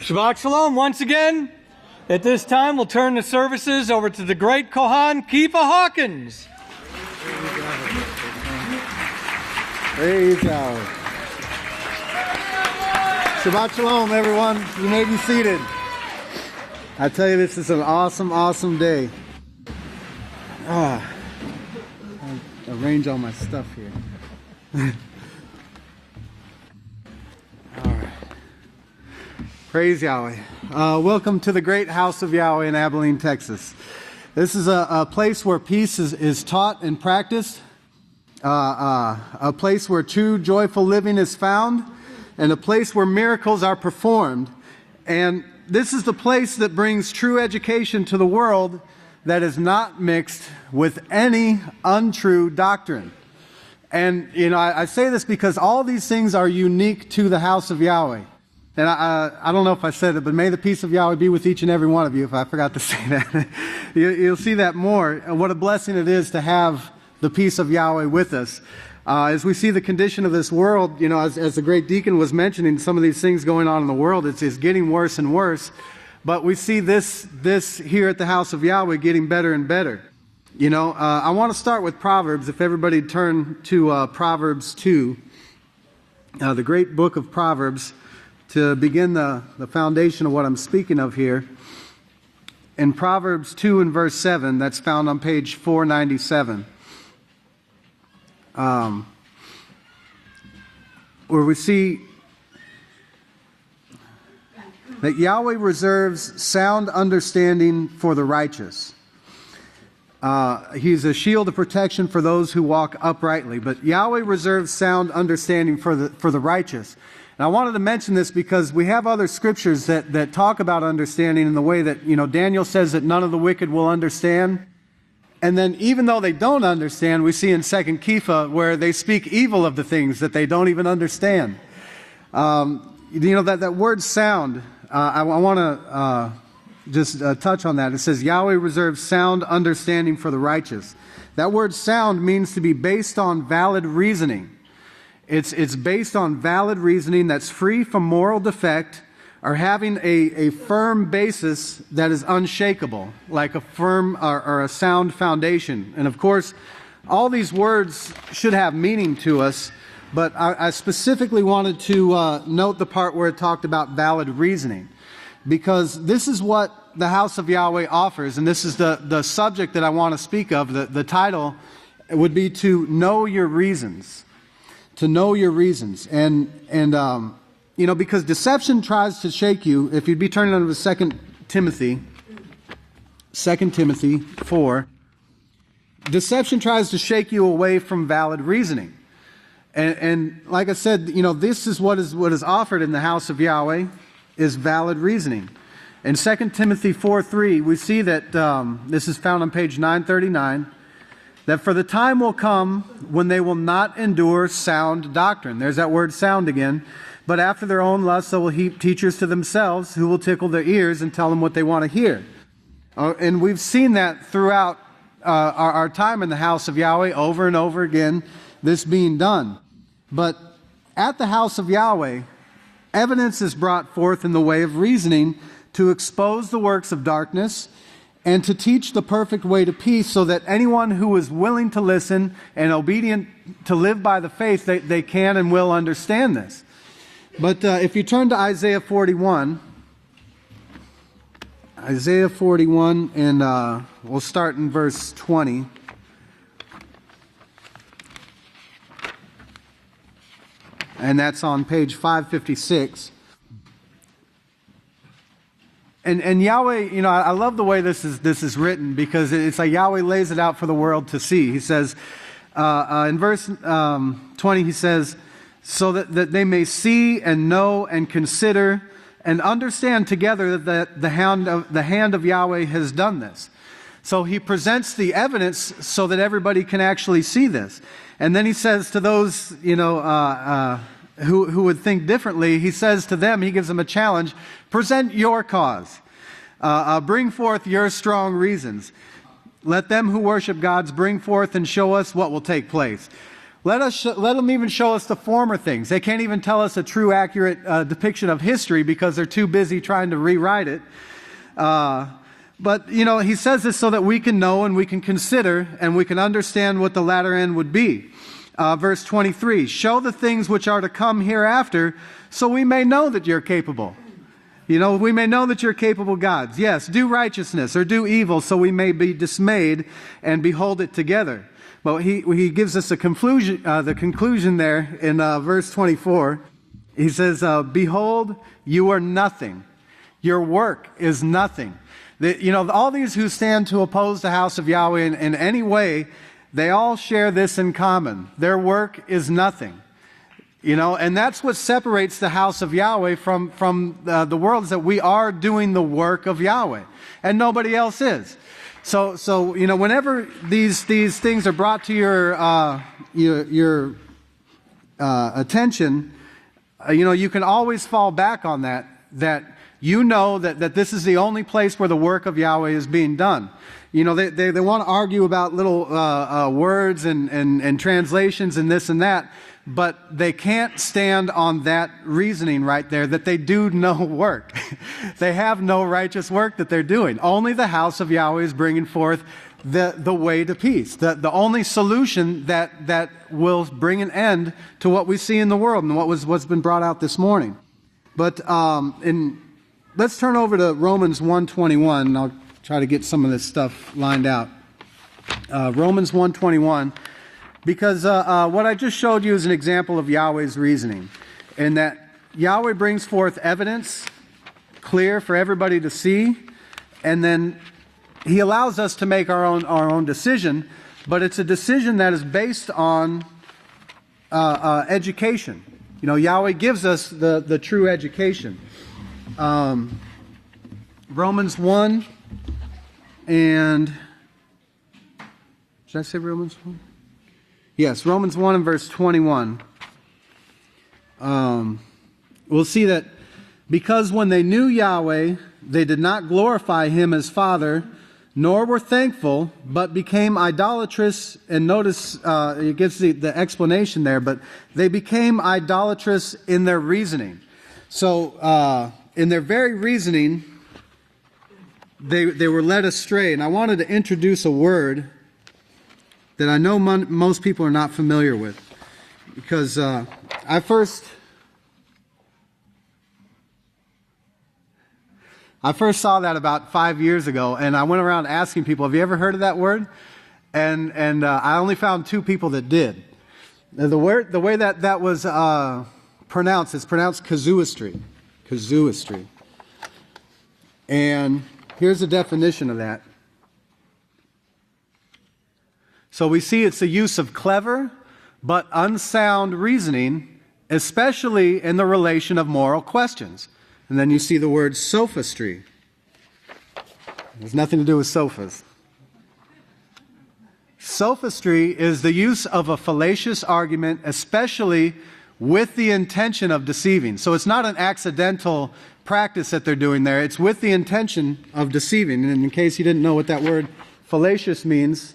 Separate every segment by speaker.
Speaker 1: Shabbat Shalom once again. At this time, we'll turn the services over to the great Kohan, Kifa Hawkins.
Speaker 2: Praise Yahweh. Shabbat Shalom, everyone. You may be seated. I tell you, this is an awesome, awesome day. I'll arrange all my stuff here. All right. Praise Yahweh. Welcome to the great House of Yahweh in Abelin, Texas. This is a place where peace is taught and practiced, a place where true joyful living is found, and a place where miracles are performed. And this is the place that brings true education to the world that is not mixed with any untrue doctrine. And, you know, I say this because all these things are unique to the House of Yahweh. And I don't know if I said it, but may the peace of Yahweh be with each and every one of you, if I forgot to say that. You'll see that more. What a blessing it is to have the peace of Yahweh with us. As we see the condition of this world, you know, as the great deacon was mentioning, some of these things going on in the world, it's getting worse and worse. But we see this here at the House of Yahweh getting better and better. You know, I want to start with Proverbs. If everybody turn to Proverbs 2, the great book of Proverbs, to begin the foundation of what I'm speaking of here. In Proverbs 2 and verse 7, that's found on page 497. Where we see that Yahweh reserves sound understanding for the righteous. He's a shield of protection for those who walk uprightly. But Yahweh reserves sound understanding for the righteous. And I wanted to mention this because we have other scriptures that talk about understanding in the way that, you know, Daniel says that none of the wicked will understand. And then even though they don't understand, we see in 2 Kepha where they speak evil of the things that they don't even understand. You know, that word sound, I want to just touch on that. It says, Yahweh reserves sound understanding for the righteous. That word sound means to be based on valid reasoning. It's based on valid reasoning that's free from moral defect or having a firm basis that is unshakable, like a firm or a sound foundation. And of course, all these words should have meaning to us, but I specifically wanted to note the part where it talked about valid reasoning, because this is what the House of Yahweh offers, and this is the subject that I want to speak of. The title would be to know your reasons. To know your reasons. And you know, because deception tries to shake you. If you'd be turning over to 2 Timothy 4, deception tries to shake you away from valid reasoning. And like I said, you know, this is what is offered in the House of Yahweh is valid reasoning. In 2 Timothy 4:3, we see that this is found on page 939. That for the time will come when they will not endure sound doctrine. There's that word sound again. But after their own lusts, they will heap teachers to themselves who will tickle their ears and tell them what they want to hear. And we've seen that throughout our time in the House of Yahweh over and over again, this being done. But at the House of Yahweh, evidence is brought forth in the way of reasoning to expose the works of darkness and to teach the perfect way to peace, so that anyone who is willing to listen and obedient to live by the faith, they can and will understand this. But if you turn to Isaiah 41, and we'll start in verse 20. And that's on page 556. And Yahweh, you know, I love the way this is written, because it's like Yahweh lays it out for the world to see. He says, in verse 20, he says, so that they may see and know and consider and understand together that the hand of Yahweh has done this. So he presents the evidence so that everybody can actually see this. And then he says to those, you know, who would think differently, he says to them, he gives them a challenge: present your cause. Bring forth your strong reasons. Let them who worship gods bring forth and show us what will take place. Let them even show us the former things. They can't even tell us a true, accurate depiction of history because they're too busy trying to rewrite it. But, he says this so that we can know and we can consider and we can understand what the latter end would be. Verse 23, show the things which are to come hereafter so we may know that you're capable. We may know that you're capable gods. Yes, do righteousness or do evil so we may be dismayed and behold it together. But he gives us the conclusion there in verse 24. He says, behold, you are nothing. Your work is nothing. All these who stand to oppose the house of Yahweh in any way, they all share this in common. Their work is nothing. And that's what separates the house of Yahweh from the world, is that we are doing the work of Yahweh, and nobody else is. So whenever these things are brought to your attention, you can always fall back on that that this is the only place where the work of Yahweh is being done. They want to argue about little words and translations and this and that, but they can't stand on that reasoning right there, that they do no work. They have no righteous work that they're doing. Only the house of Yahweh is bringing forth the way to peace, the only solution that will bring an end to what we see in the world and what's been brought out this morning. But let's turn over to Romans 1:21, and I'll try to get some of this stuff lined out. Romans 1:21. Because what I just showed you is an example of Yahweh's reasoning, in that Yahweh brings forth evidence clear for everybody to see, and then He allows us to make our own decision, but it's a decision that is based on education. Yahweh gives us the true education. Romans 1 and... Should I say Romans 1? Yes, Romans 1 and verse 21. We'll see that because when they knew Yahweh, they did not glorify Him as Father, nor were thankful, but became idolatrous. And notice it gives the explanation there, but they became idolatrous in their reasoning. So in their very reasoning, they were led astray. And I wanted to introduce a word that I know most people are not familiar with, because I first saw that about 5 years ago, and I went around asking people, have you ever heard of that word? And I only found 2 people that did. The way that was pronounced, it's pronounced casuistry. Casuistry. And here's the definition of that. So we see it's the use of clever but unsound reasoning, especially in the relation of moral questions. And then you see the word sophistry. It has nothing to do with sofas. Sophistry is the use of a fallacious argument, especially with the intention of deceiving. So it's not an accidental practice that they're doing there. It's with the intention of deceiving. And in case you didn't know what that word fallacious means,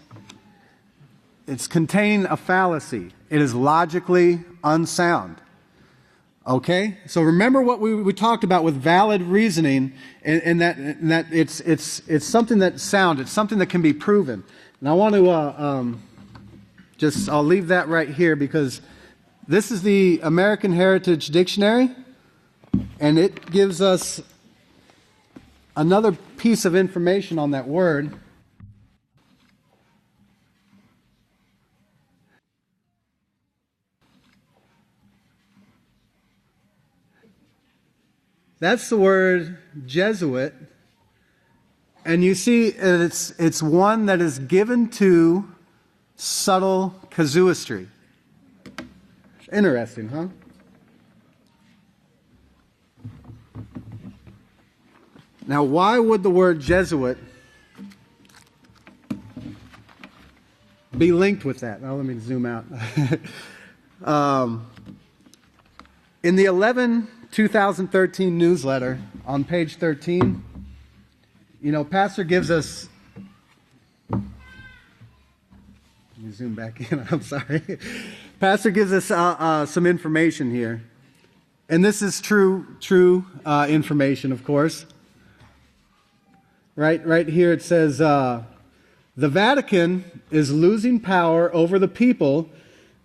Speaker 2: it's containing a fallacy. It is logically unsound. Okay? So remember what we talked about with valid reasoning, and that it's something that's sound. It's something that can be proven. And I want to I'll leave that right here, because this is the American Heritage Dictionary, and it gives us another piece of information on that word. That's the word Jesuit, and you see it's one that is given to subtle casuistry. Interesting, huh? Now, why would the word Jesuit be linked with that? Now, let me zoom out. In the 2013 newsletter on page 13, Pastor gives us... Let me zoom back in, I'm sorry. Pastor gives us some information here. And this is true information, of course. Right here it says, the Vatican is losing power over the people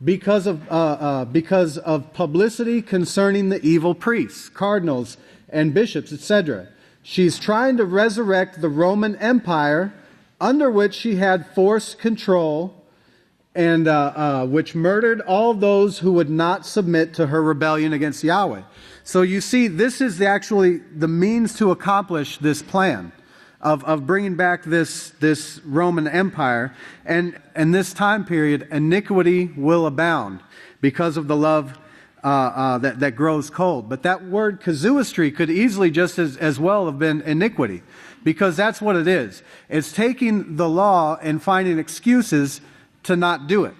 Speaker 2: because of publicity concerning the evil priests, cardinals, and bishops, etc. She's trying to resurrect the Roman Empire, under which she had forced control, and which murdered all those who would not submit to her rebellion against Yahweh. So you see, this is actually the means to accomplish this plan of bringing back this Roman Empire. And in this time period, iniquity will abound because of the love that grows cold. But that word casuistry could easily just as well have been iniquity, because that's what it is. It's taking the law and finding excuses to not do it.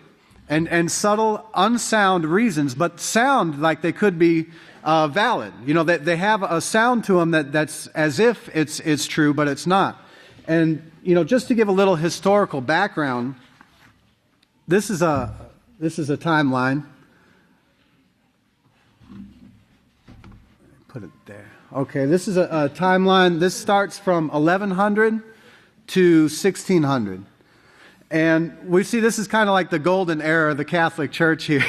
Speaker 2: And subtle, unsound reasons, but sound like they could be valid. You know, they have a sound to them that's as if it's true, but it's not. And, you know, just to give a little historical background, this is a timeline. Put it there. Okay, this is a timeline. This starts from 1100 to 1600. And we see this is kind of like the golden era of the Catholic Church here.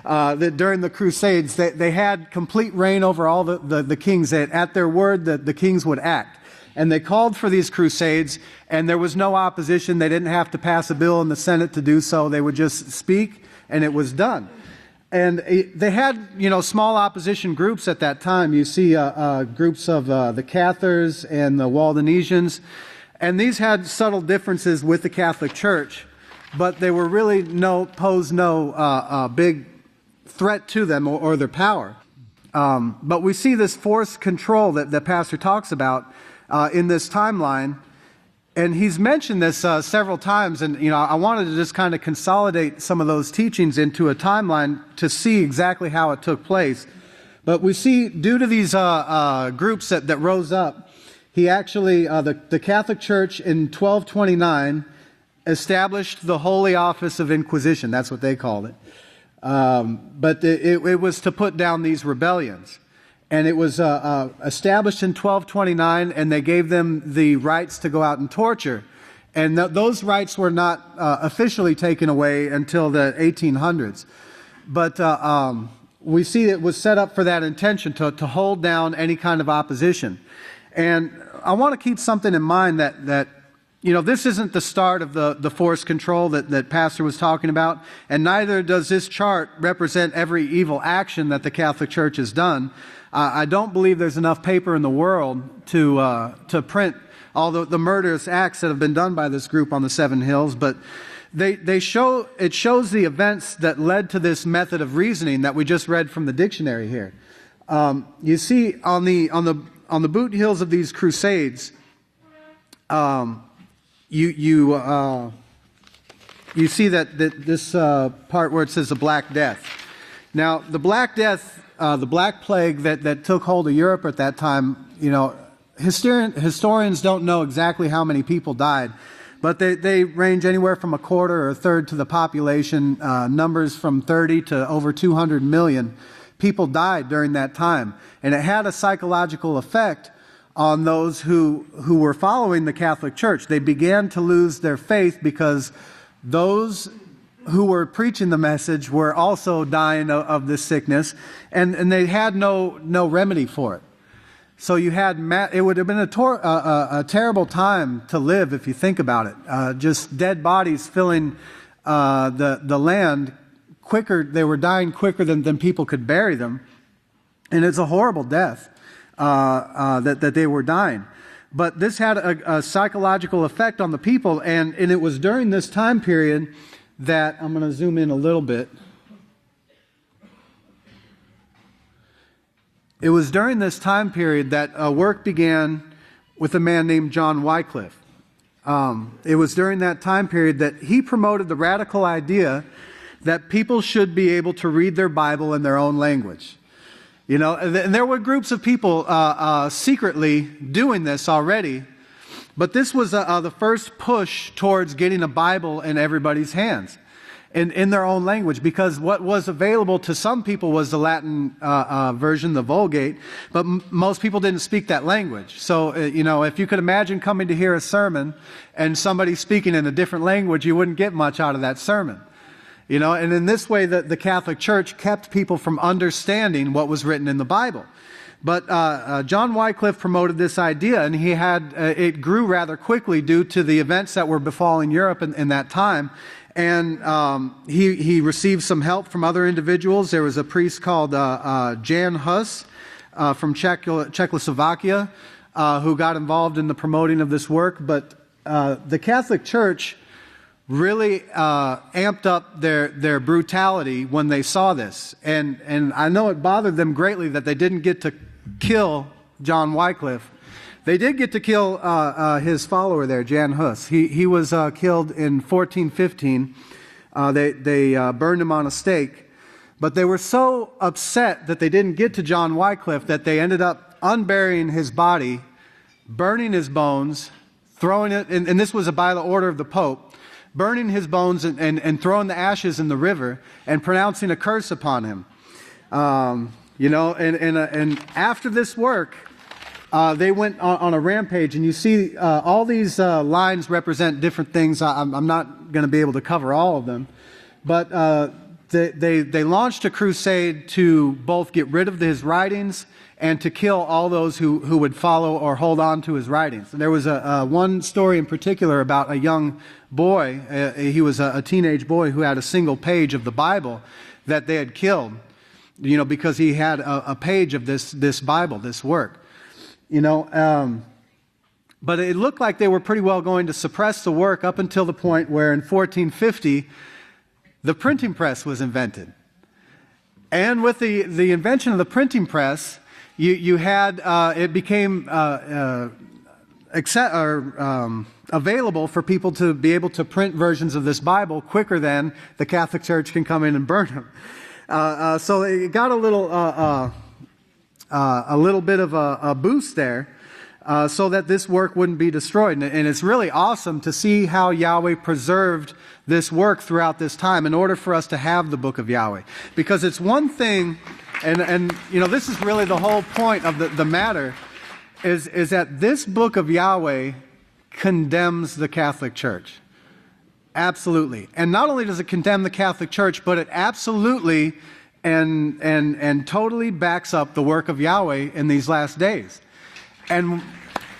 Speaker 2: That during the Crusades, they had complete reign over all the kings. That at their word, the kings would act. And they called for these crusades, and there was no opposition. They didn't have to pass a bill in the Senate to do so. They would just speak, and it was done. And they had, you know, small opposition groups at that time. You see groups of the Cathars and the Waldenesians. And these had subtle differences with the Catholic Church, but they were really posed no big threat to them or their power. But we see this forced control that the pastor talks about in this timeline, and he's mentioned this several times. And you know, I wanted to just kind of consolidate some of those teachings into a timeline to see exactly how it took place. But we see, due to these groups that rose up, he actually, the Catholic Church in 1229 established the Holy Office of Inquisition. That's what they called it. But it was to put down these rebellions. And it was established in 1229, and they gave them the rights to go out and torture. And those rights were not officially taken away until the 1800s. But we see it was set up for that intention, to hold down any kind of opposition. And I want to keep something in mind that you know, this isn't the start of the forced control that Pastor was talking about, and neither does this chart represent every evil action that the Catholic Church has done. I don't believe there's enough paper in the world to print all the murderous acts that have been done by this group on the Seven Hills, but it shows the events that led to this method of reasoning that we just read from the dictionary here. You see on the boot heels of these crusades, you see that this part where it says the Black Death. Now, the Black Death, the Black Plague that took hold of Europe at that time, you know, historians don't know exactly how many people died, but they range anywhere from a quarter or a third to the population. Numbers from 30 to over 200 million people died during that time. And it had a psychological effect on those who were following the Catholic Church. They began to lose their faith because those who were preaching the message were also dying of this sickness, and they had no remedy for it. So you had it would have been a terrible time to live if you think about it. Just dead bodies filling the land quicker. They were dying quicker than people could bury them, and it's a horrible death that they were dying. But this had a psychological effect on the people, and it was during this time period that, I'm going to zoom in a little bit. It was during this time period that work began with a man named John Wycliffe. It was during that time period that he promoted the radical idea that people should be able to read their Bible in their own language. You know, and there were groups of people secretly doing this already, but this was the first push towards getting a Bible in everybody's hands. in their own language, because what was available to some people was the Latin version, the Vulgate, but most people didn't speak that language. So, if you could imagine coming to hear a sermon and somebody speaking in a different language, you wouldn't get much out of that sermon. And in this way, the Catholic Church kept people from understanding what was written in the Bible. But John Wycliffe promoted this idea, and he had it grew rather quickly due to the events that were befalling Europe in that time. And he received some help from other individuals. There was a priest called Jan Hus from Czechoslovakia who got involved in the promoting of this work. But the Catholic Church really amped up their brutality when they saw this. And I know it bothered them greatly that they didn't get to kill John Wycliffe. They did get to kill his follower there, Jan Hus. He was killed in 1415. They burned him on a stake. But they were so upset that they didn't get to John Wycliffe that they ended up unburying his body, burning his bones, throwing it, and this was by the order of the Pope, burning his bones and throwing the ashes in the river and pronouncing a curse upon him. And after this work, they went on a rampage, and you see all these lines represent different things. I'm not going to be able to cover all of them, but they launched a crusade to both get rid of his writings and to kill all those who would follow or hold on to his writings. And there was one story in particular about a young boy. He was a teenage boy who had a single page of the Bible that they had killed, because he had a page of this Bible, this work. But it looked like they were pretty well going to suppress the work up until the point where in 1450, the printing press was invented. And with the invention of the printing press, you had, it became available for people to be able to print versions of this Bible quicker than the Catholic Church can come in and burn them. So it got a little bit of a boost there, so that this work wouldn't be destroyed. And it's really awesome to see how Yahweh preserved this work throughout this time in order for us to have the book of Yahweh. Because it's one thing, and this is really the whole point of the matter, is that this book of Yahweh condemns the Catholic Church. Absolutely. And not only does it condemn the Catholic Church, but it absolutely and totally backs up the work of Yahweh in these last days. And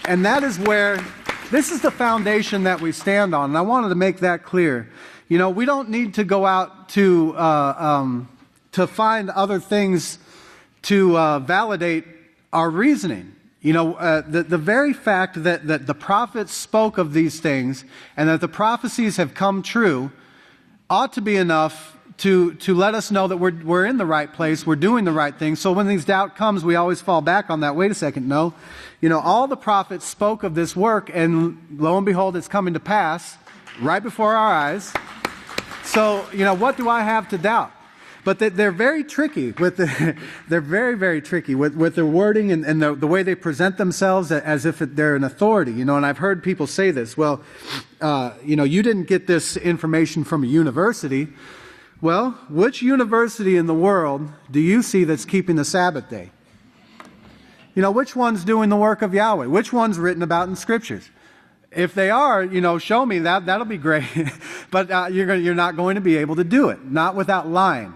Speaker 2: that is where, this is the foundation that we stand on. And I wanted to make that clear. We don't need to go out to find other things to validate our reasoning. The very fact that the prophets spoke of these things and that the prophecies have come true ought to be enough to let us know that we're in the right place, we're doing the right thing. So when these doubt comes, we always fall back on that. Wait a second, no. All the prophets spoke of this work, and lo and behold, it's coming to pass right before our eyes. So, what do I have to doubt? But they're very tricky they're very, very tricky with their wording and the way they present themselves as if they're an authority, and I've heard people say this, well, you didn't get this information from a university. Well, which university in the world do you see that's keeping the Sabbath day? Which one's doing the work of Yahweh? Which one's written about in Scriptures? If they are, show me that. That'll be great. But you're not going to be able to do it, not without lying.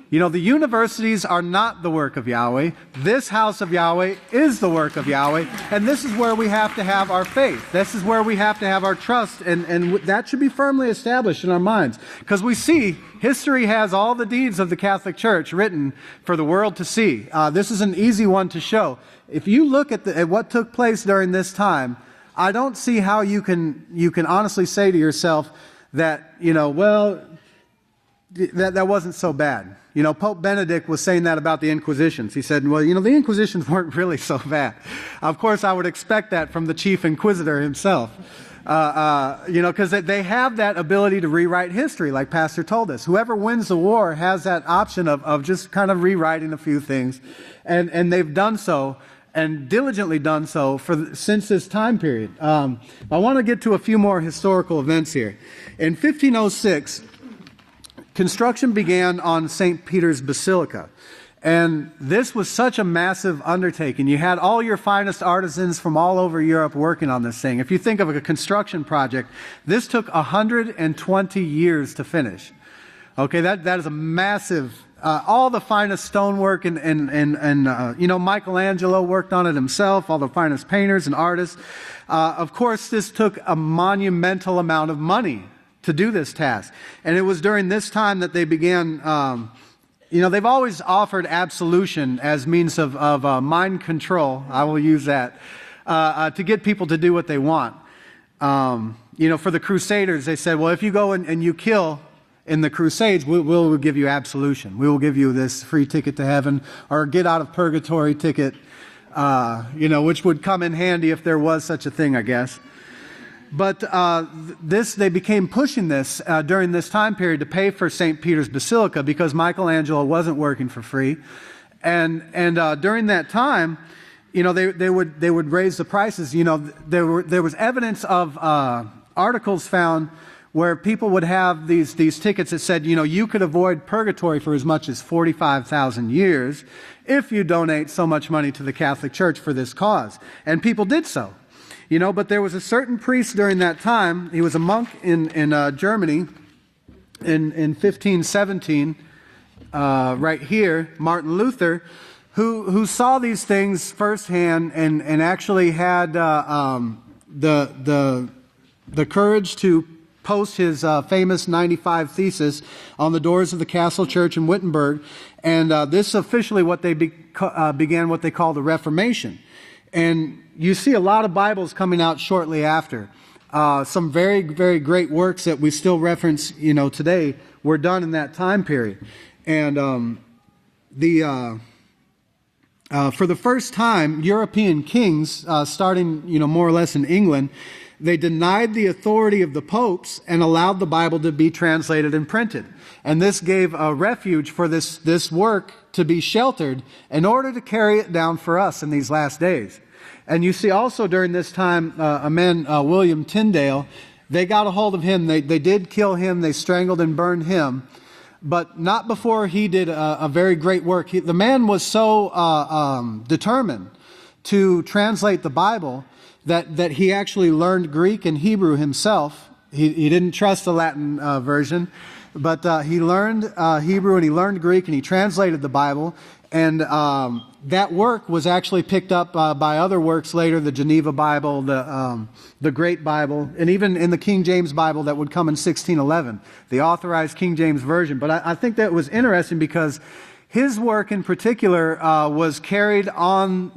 Speaker 2: The universities are not the work of Yahweh. This house of Yahweh is the work of Yahweh. And this is where we have to have our faith. This is where we have to have our trust. And that should be firmly established in our minds. Because we see history has all the deeds of the Catholic Church written for the world to see. This is an easy one to show. If you look at what took place during this time, I don't see how you can honestly say to yourself that, that wasn't so bad. Pope Benedict was saying that about the Inquisitions. He said, well, the Inquisitions weren't really so bad. Of course, I would expect that from the Chief Inquisitor himself. Because they have that ability to rewrite history, like Pastor told us. Whoever wins the war has that option of just kind of rewriting a few things. And they've done so, and diligently done so, since this time period. I want to get to a few more historical events here. In 1506... construction began on St. Peter's Basilica. And this was such a massive undertaking. You had all your finest artisans from all over Europe working on this thing. If you think of a construction project, this took 120 years to finish. Okay, that is a massive, all the finest stonework and Michelangelo worked on it himself, all the finest painters and artists. Of course, this took a monumental amount of money to do this task. And it was during this time that they began, they've always offered absolution as means of mind control. I will use that to get people to do what they want. For the Crusaders, they said, well, if you go and you kill in the Crusades, we'll give you absolution. We will give you this free ticket to heaven or get out of purgatory ticket, which would come in handy if there was such a thing, I guess. But they became pushing this during this time period to pay for St. Peter's Basilica because Michelangelo wasn't working for free. And during that time, they would raise the prices. There was evidence of articles found where people would have these tickets that said, you could avoid purgatory for as much as 45,000 years if you donate so much money to the Catholic Church for this cause. And people did so. But there was a certain priest during that time. He was a monk in Germany in 1517, right here, Martin Luther, who saw these things firsthand and actually had the courage to post his famous 95 Thesis on the doors of the Castle Church in Wittenberg. And this officially what they began what they call the Reformation. And you see a lot of Bibles coming out shortly after. Some very, very great works that we still reference, today were done in that time period. And for the first time, European kings, starting, more or less in England, they denied the authority of the popes and allowed the Bible to be translated and printed. And this gave a refuge for this work to be sheltered in order to carry it down for us in these last days. And you see also during this time, a man, William Tyndale, they got a hold of him. They did kill him. They strangled and burned him. But not before he did a very great work. The man was so determined to translate the Bible that he actually learned Greek and Hebrew himself. He didn't trust the Latin version, but he learned Hebrew and he learned Greek and he translated the Bible. And that work was actually picked up by other works later, the Geneva Bible, the Great Bible, and even in the King James Bible that would come in 1611, the authorized King James Version. But I think that was interesting because his work in particular was carried on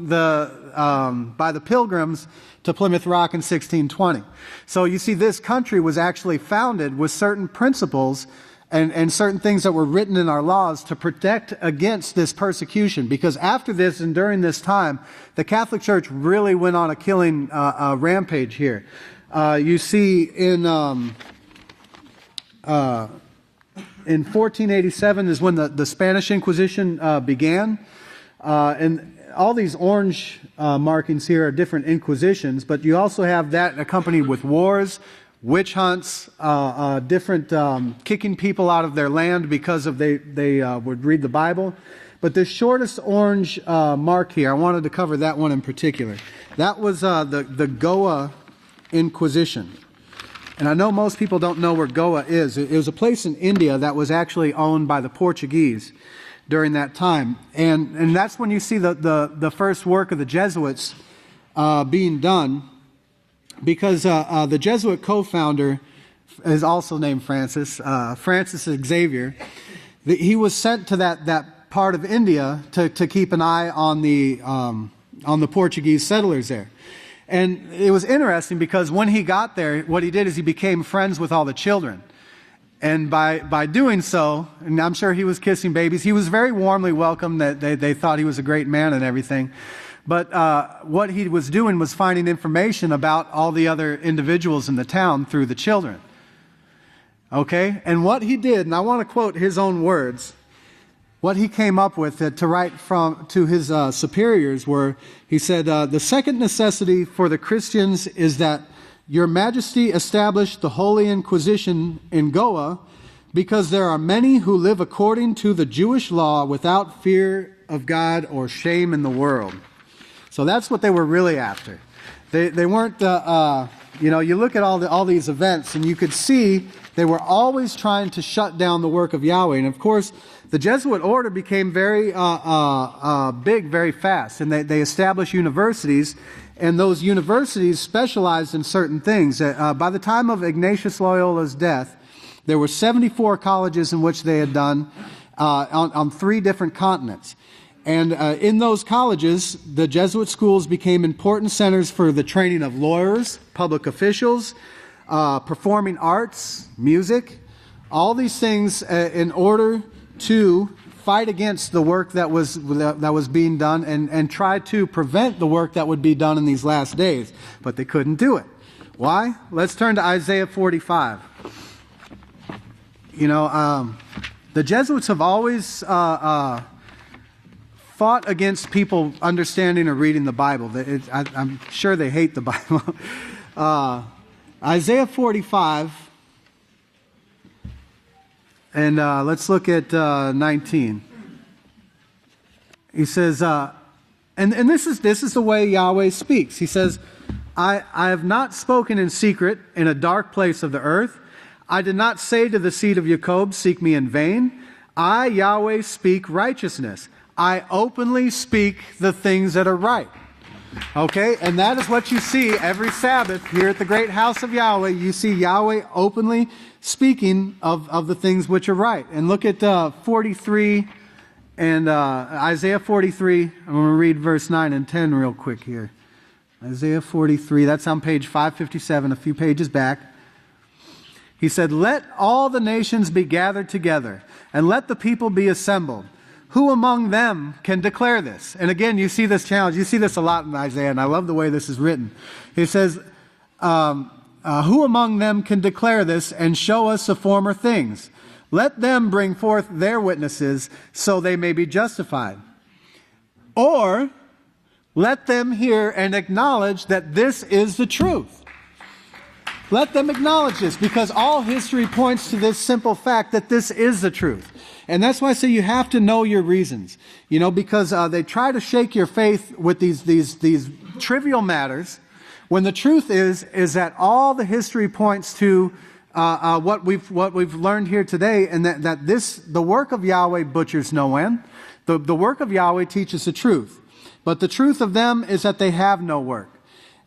Speaker 2: by the Pilgrims to Plymouth Rock in 1620. So you see, this country was actually founded with certain principles and certain things that were written in our laws to protect against this persecution. Because after this and during this time, the Catholic Church really went on a killing rampage here. You see in 1487 is when the Spanish Inquisition began. And all these orange markings here are different inquisitions, but you also have that accompanied with wars, witch hunts, different kicking people out of their land because of they would read the Bible. But this shortest orange mark here, I wanted to cover that one in particular. That was the Goa Inquisition. And I know most people don't know where Goa is. It was a place in India that was actually owned by the Portuguese during that time. And that's when you see the first work of the Jesuits being done, because the Jesuit co-founder is also named Francis Xavier. He was sent to that part of India to keep an eye on the Portuguese settlers there. And it was interesting because when he got there, what he did is he became friends with all the children. And by doing so, and I'm sure he was kissing babies, he was very warmly welcomed. That they thought he was a great man and everything. But what he was doing was finding information about all the other individuals in the town through the children. Okay? And what he did, and I want to quote his own words, what he came up with to write to his superiors were, he said, the second necessity for the Christians is that Your Majesty established the Holy Inquisition in Goa because there are many who live according to the Jewish law without fear of God or shame in the world. So that's what they were really after. They weren't, you look at all these events and you could see they were always trying to shut down the work of Yahweh. And of course, the Jesuit order became very big very fast. And they established universities. And those universities specialized in certain things. By the time of Ignatius Loyola's death, there were 74 colleges in which they had done on 3 different continents. And in those colleges, the Jesuit schools became important centers for the training of lawyers, public officials, performing arts, music, all these things in order to fight against the work that was being done and try to prevent the work that would be done in these last days. But they couldn't do it. Why? Let's turn to Isaiah 45. The Jesuits have always fought against people understanding or reading the Bible. I'm sure they hate the Bible. Isaiah 45, and let's look at 19. He says, and this is the way Yahweh speaks. He says, I have not spoken in secret in a dark place of the earth. I did not say to the seed of Jacob, seek me in vain. I, Yahweh, speak righteousness. I openly speak the things that are right. Okay, and that is what you see every Sabbath here at the great house of Yahweh. You see Yahweh openly speaking of the things which are right. And look at 43 and Isaiah 43. I'm going to read verse 9 and 10 real quick here. Isaiah 43, that's on page 557, a few pages back. He said, let all the nations be gathered together, and let the people be assembled. Who among them can declare this? And again, you see this challenge. You see this a lot in Isaiah, and I love the way this is written. He says, who among them can declare this and show us the former things? Let them bring forth their witnesses so they may be justified. Or let them hear and acknowledge that this is the truth. Let them acknowledge this, because all history points to this simple fact that this is the truth. And that's why I say you have to know your reasons. Because they try to shake your faith with these trivial matters, when the truth is that all the history points to what we've learned here today, and that the work of Yahweh butchers no end. The work of Yahweh teaches the truth. But the truth of them is that they have no work.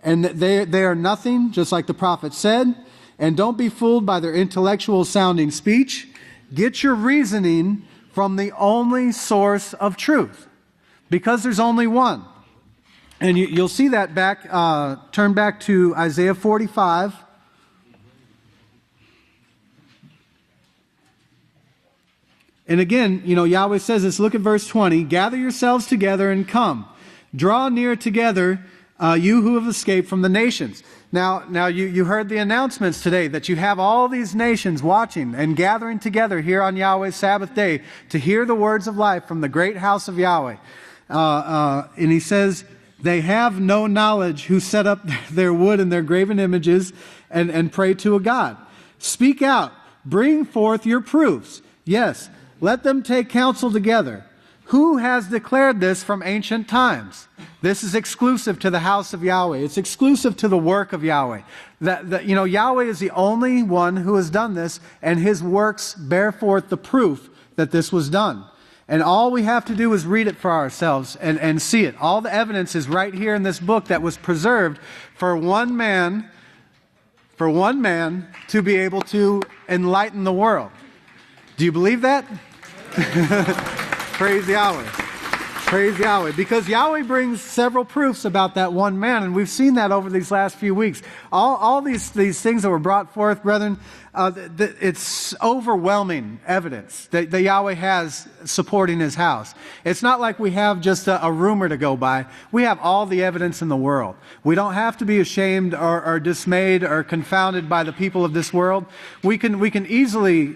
Speaker 2: And they are nothing, just like the prophet said. And don't be fooled by their intellectual sounding speech. Get your reasoning from the only source of truth, because there's only one. And you'll see that back, turn back to Isaiah 45. And again, Yahweh says this, look at verse 20. Gather yourselves together and come. Draw near together, you who have escaped from the nations. Now you heard the announcements today that you have all these nations watching and gathering together here on Yahweh's Sabbath day to hear the words of life from the great house of Yahweh. And he says, they have no knowledge who set up their wood and their graven images and pray to a god. Speak out. Bring forth your proofs. Yes, let them take counsel together. Who has declared this from ancient times? This is exclusive to the house of Yahweh. It's exclusive to the work of Yahweh. Yahweh is the only one who has done this, and his works bear forth the proof that this was done. And all we have to do is read it for ourselves and see it. All the evidence is right here in this book that was preserved for one man to be able to enlighten the world. Do you believe that? Praise Yahweh. Praise Yahweh. Because Yahweh brings several proofs about that one man, and we've seen that over these last few weeks. All these things that were brought forth, brethren, it's overwhelming evidence that Yahweh has supporting his house. It's not like we have just a rumor to go by. We have all the evidence in the world. We don't have to be ashamed or dismayed or confounded by the people of this world. We can easily,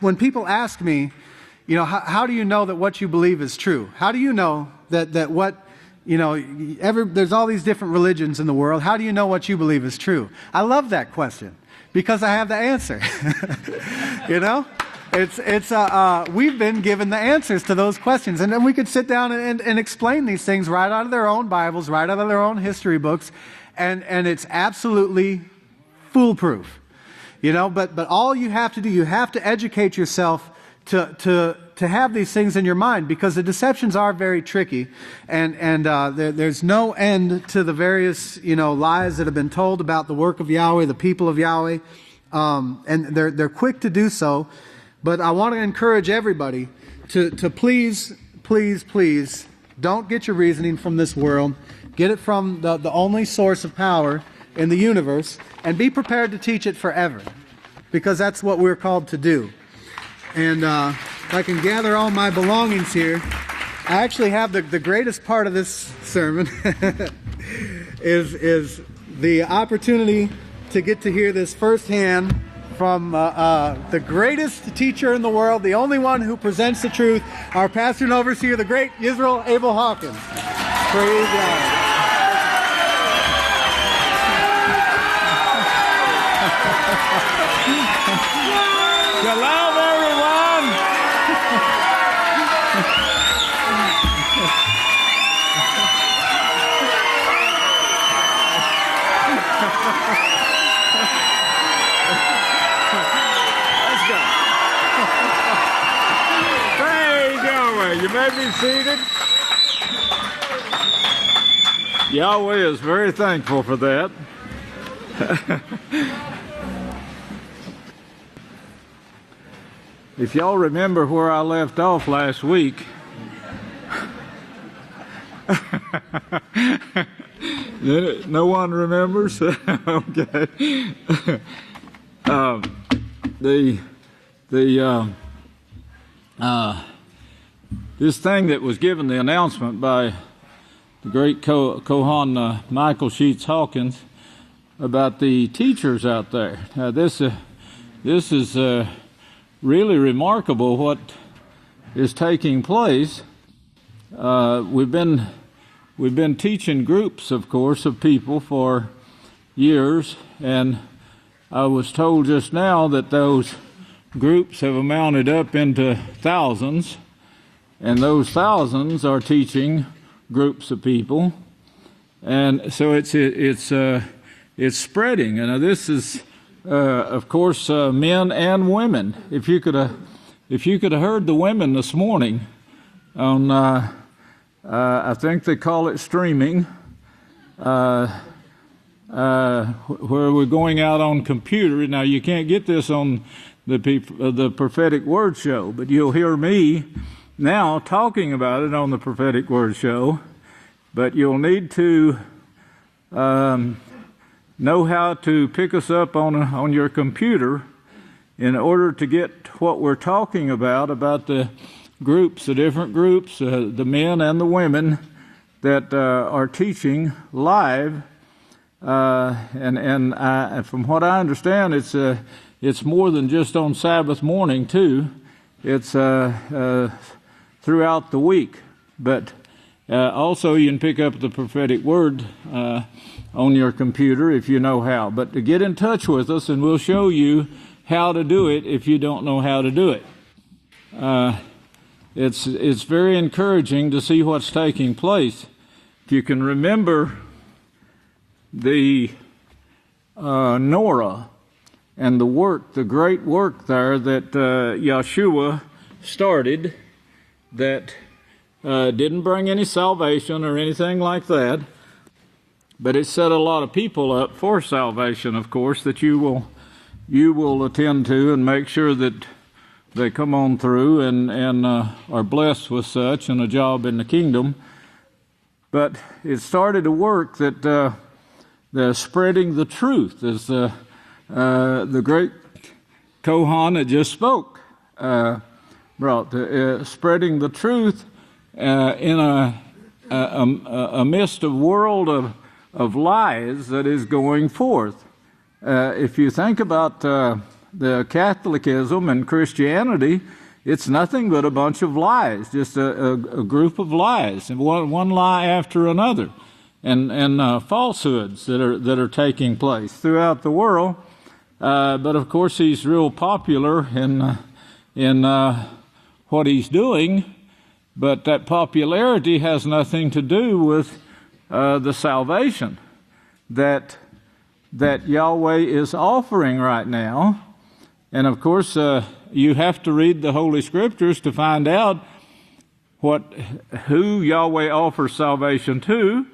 Speaker 2: when people ask me, how do you know that what you believe is true? How do you know that what, there's all these different religions in the world. How do you know what you believe is true? I love that question because I have the answer. we've been given the answers to those questions, and then we could sit down and explain these things right out of their own Bibles, right out of their own history books, and it's absolutely foolproof, But all you have to do, you have to educate yourself to have these things in your mind, because the deceptions are very tricky, and there's no end to the various lies that have been told about the work of Yahweh, the people of Yahweh, and they're quick to do so. But I want to encourage everybody to please don't get your reasoning from this world. Get it from the only source of power in the universe, and be prepared to teach it forever, because that's what we're called to do. And if I can gather all my belongings here, I actually have the greatest part of this sermon is the opportunity to get to hear this firsthand from the greatest teacher in the world, the only one who presents the truth, our pastor and overseer, the great Yisrayl Abel Hawkins. Praise God.
Speaker 3: Shalom, everyone. Let's go. Praise Yahweh. You may be seated. Yahweh is very thankful for that. If y'all remember where I left off last week, no one remembers? Okay. This thing that was given the announcement by the great Kohan Michael Sheets Hawkins about the teachers out there. Now this is really remarkable what is taking place. We've been teaching groups, of course, of people for years, and I was told just now that those groups have amounted up into thousands, and those thousands are teaching groups of people, and so it's spreading. And this is of course, men and women. If you could have heard the women this morning on, I think they call it streaming, where we're going out on computer. Now you can't get this on the Prophetic Word Show, but you'll hear me now talking about it on the Prophetic Word Show. But you'll need to know how to pick us up on your computer in order to get what we're talking about the groups, the different groups, the men and the women that are teaching live. And from what I understand, it's more than just on Sabbath morning too. It's throughout the week. But also you can pick up the prophetic word on your computer if you know how. But to get in touch with us, and we'll show you how to do it if you don't know how to do it. It's very encouraging to see what's taking place. If you can remember the Noah and the great work there that Yeshua started, that didn't bring any salvation or anything like that, but it set a lot of people up for salvation, of course, that you will attend to and make sure that they come on through and are blessed with such and a job in the kingdom. But it started a work that the spreading the truth, as the great Kohan that just spoke brought, spreading the truth in a mist of world of lies that is going forth. If you think about the Catholicism and Christianity, it's nothing but a bunch of lies, just a group of lies, and one lie after another, and falsehoods that are taking place throughout the world. But of course, he's real popular in in what He's doing, but that popularity has nothing to do with the salvation that Yahweh is offering right now. And of course, you have to read the Holy Scriptures to find out who Yahweh offers salvation to,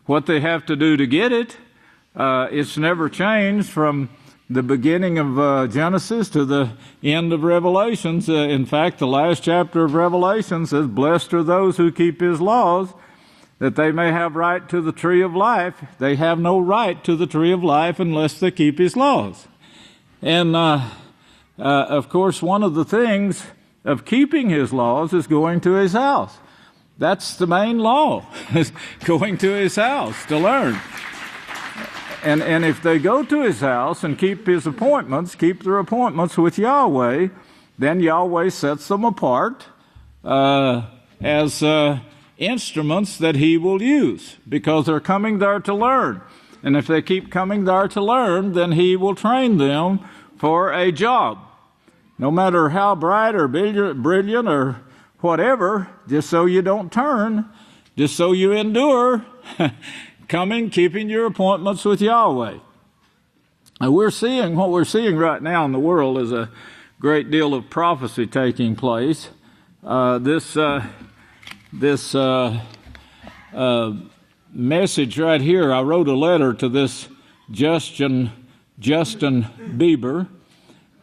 Speaker 3: what they have to do to get it. It's never changed from the beginning of Genesis to the end of Revelations. In fact, the last chapter of Revelation says, "Blessed are those who keep His laws, that they may have right to the tree of life." They have no right to the tree of life unless they keep His laws. And of course, one of the things of keeping His laws is going to His house. That's the main law, is going to His house to learn. And if they go to His house and keep His appointments, keep their appointments with Yahweh, then Yahweh sets them apart as instruments that He will use, because they're coming there to learn. And if they keep coming there to learn, then He will train them for a job. No matter how bright or brilliant or whatever, just so you don't turn, just so you endure, keeping your appointments with Yahweh. What we're seeing right now in the world is a great deal of prophecy taking place. This message right here, I wrote a letter to this Justin Bieber.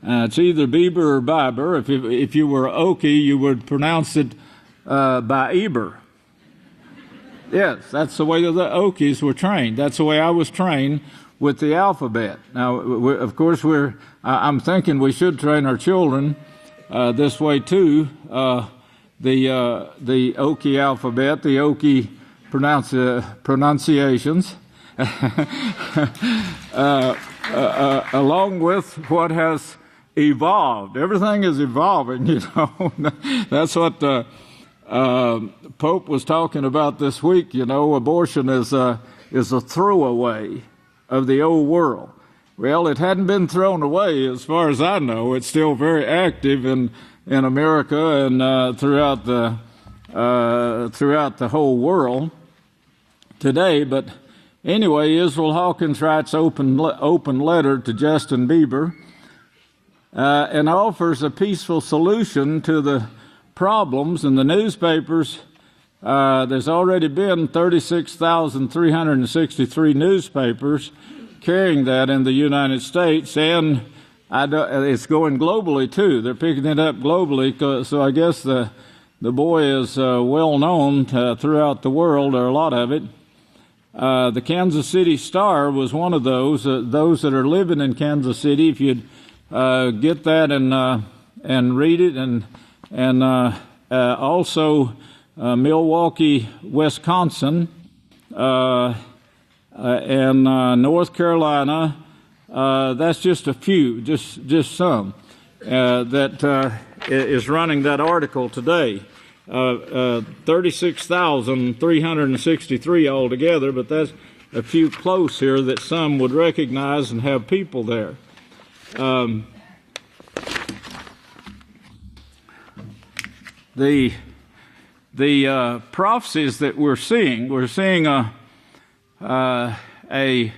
Speaker 3: It's either Bieber or Biber. If you were Okie, you would pronounce it by Eber. Yes, that's the way the Okies were trained. That's the way I was trained with the alphabet. Now, of course, I'm thinking we should train our children this way too. The Okie alphabet, the Okie pronunciations, along with what has evolved. Everything is evolving, you know. That's what Pope was talking about this week. You know, abortion is a throwaway of the old world. Well, it hadn't been thrown away as far as I know. It's still very active in America and throughout the whole world today. But anyway, Israel Hawkins writes open letter to Justin Bieber and offers a peaceful solution to the problems. In the newspapers, there's already been 36,363 newspapers carrying that in the United States, and it's going globally too. They're picking it up globally, so I guess the boy is well known throughout the world, or a lot of it. The Kansas City Star was one of those. Those that are living in Kansas City, if you'd get that and read it, and also Milwaukee, Wisconsin, and North Carolina. That's just a few, just some that is running that article today. 36,363 altogether, but that's a few close here that some would recognize and have people there. The prophecies that we're seeing a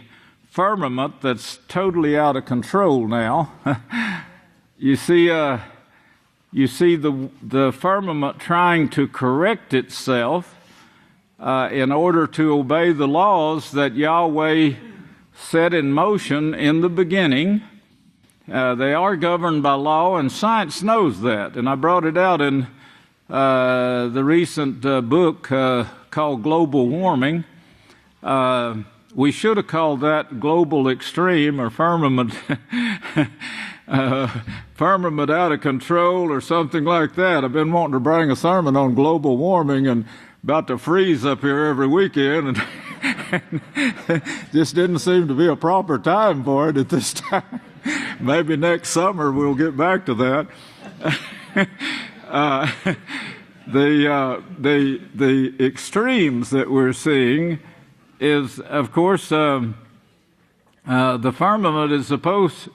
Speaker 3: firmament that's totally out of control now. You see the firmament trying to correct itself in order to obey the laws that Yahweh set in motion in the beginning. They are governed by law, and science knows that. And I brought it out in the recent book called Global Warming. We should have called that global extreme, or firmament firmament out of control, or something like that. I've been wanting to bring a sermon on global warming and about to freeze up here every weekend, and just didn't seem to be a proper time for it at this time. Maybe next summer we'll get back to that. The extremes that we're seeing is, of course, the firmament is supposed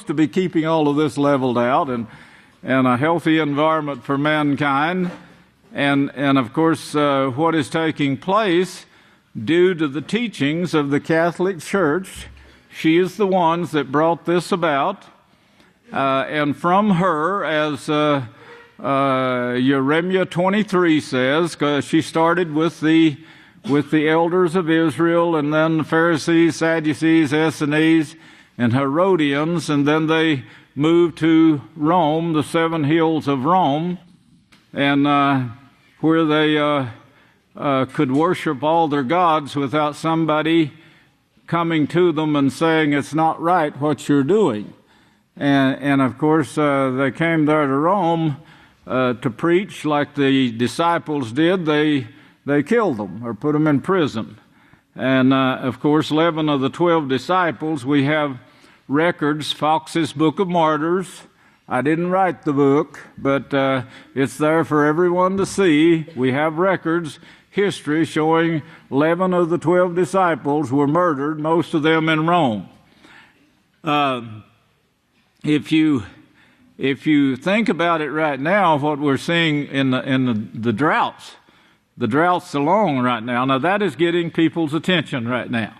Speaker 3: to be keeping all of this leveled out, and and a healthy environment for mankind. And of course, what is taking place due to the teachings of the Catholic Church, she is the one that brought this about. And from her, as Jeremiah 23 says, because she started with the elders of Israel, and then the Pharisees, Sadducees, Essenes, and Herodians, and then they moved to Rome, the 7 hills of Rome, and where they could worship all their gods without somebody coming to them and saying it's not right what you're doing. And of course, they came there to Rome to preach like the disciples did. They killed them or put them in prison. And of course, 11 of the 12 disciples, we have records, Fox's Book of Martyrs. I didn't write the book, but it's there for everyone to see. We have records, history showing 11 of the 12 disciples were murdered, most of them in Rome. If you think about it right now, what we're seeing in the droughts alone right now that is getting people's attention right now.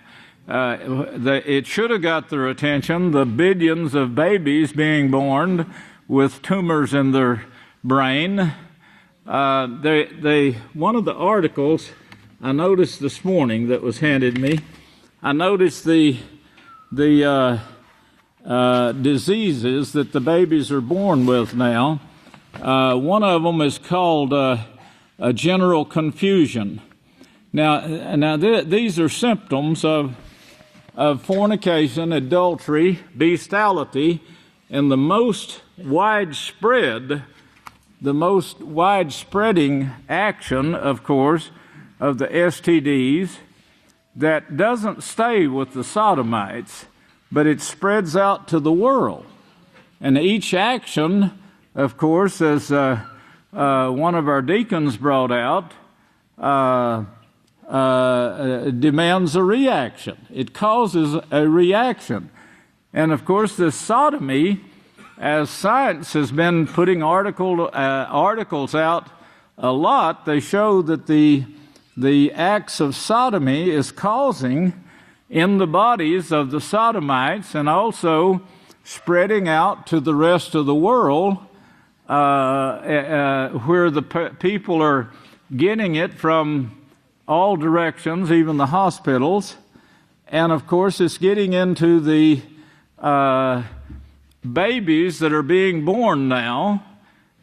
Speaker 3: It should have got their attention, the billions of babies being born with tumors in their brain. One of the articles I noticed this morning that was handed me, I noticed the diseases that the babies are born with now. One of them is called a general confusion. Now these are symptoms of fornication, adultery, bestiality, and the most widespreading action, of course, of the STDs that doesn't stay with the sodomites, but it spreads out to the world. And each action, of course, as one of our deacons brought out, demands a reaction. It causes a reaction. And of course, this sodomy, as science has been putting articles out a lot, they show that the acts of sodomy is causing in the bodies of the sodomites and also spreading out to the rest of the world, where the people are getting it from all directions, even the hospitals. And of course, it's getting into the babies that are being born now,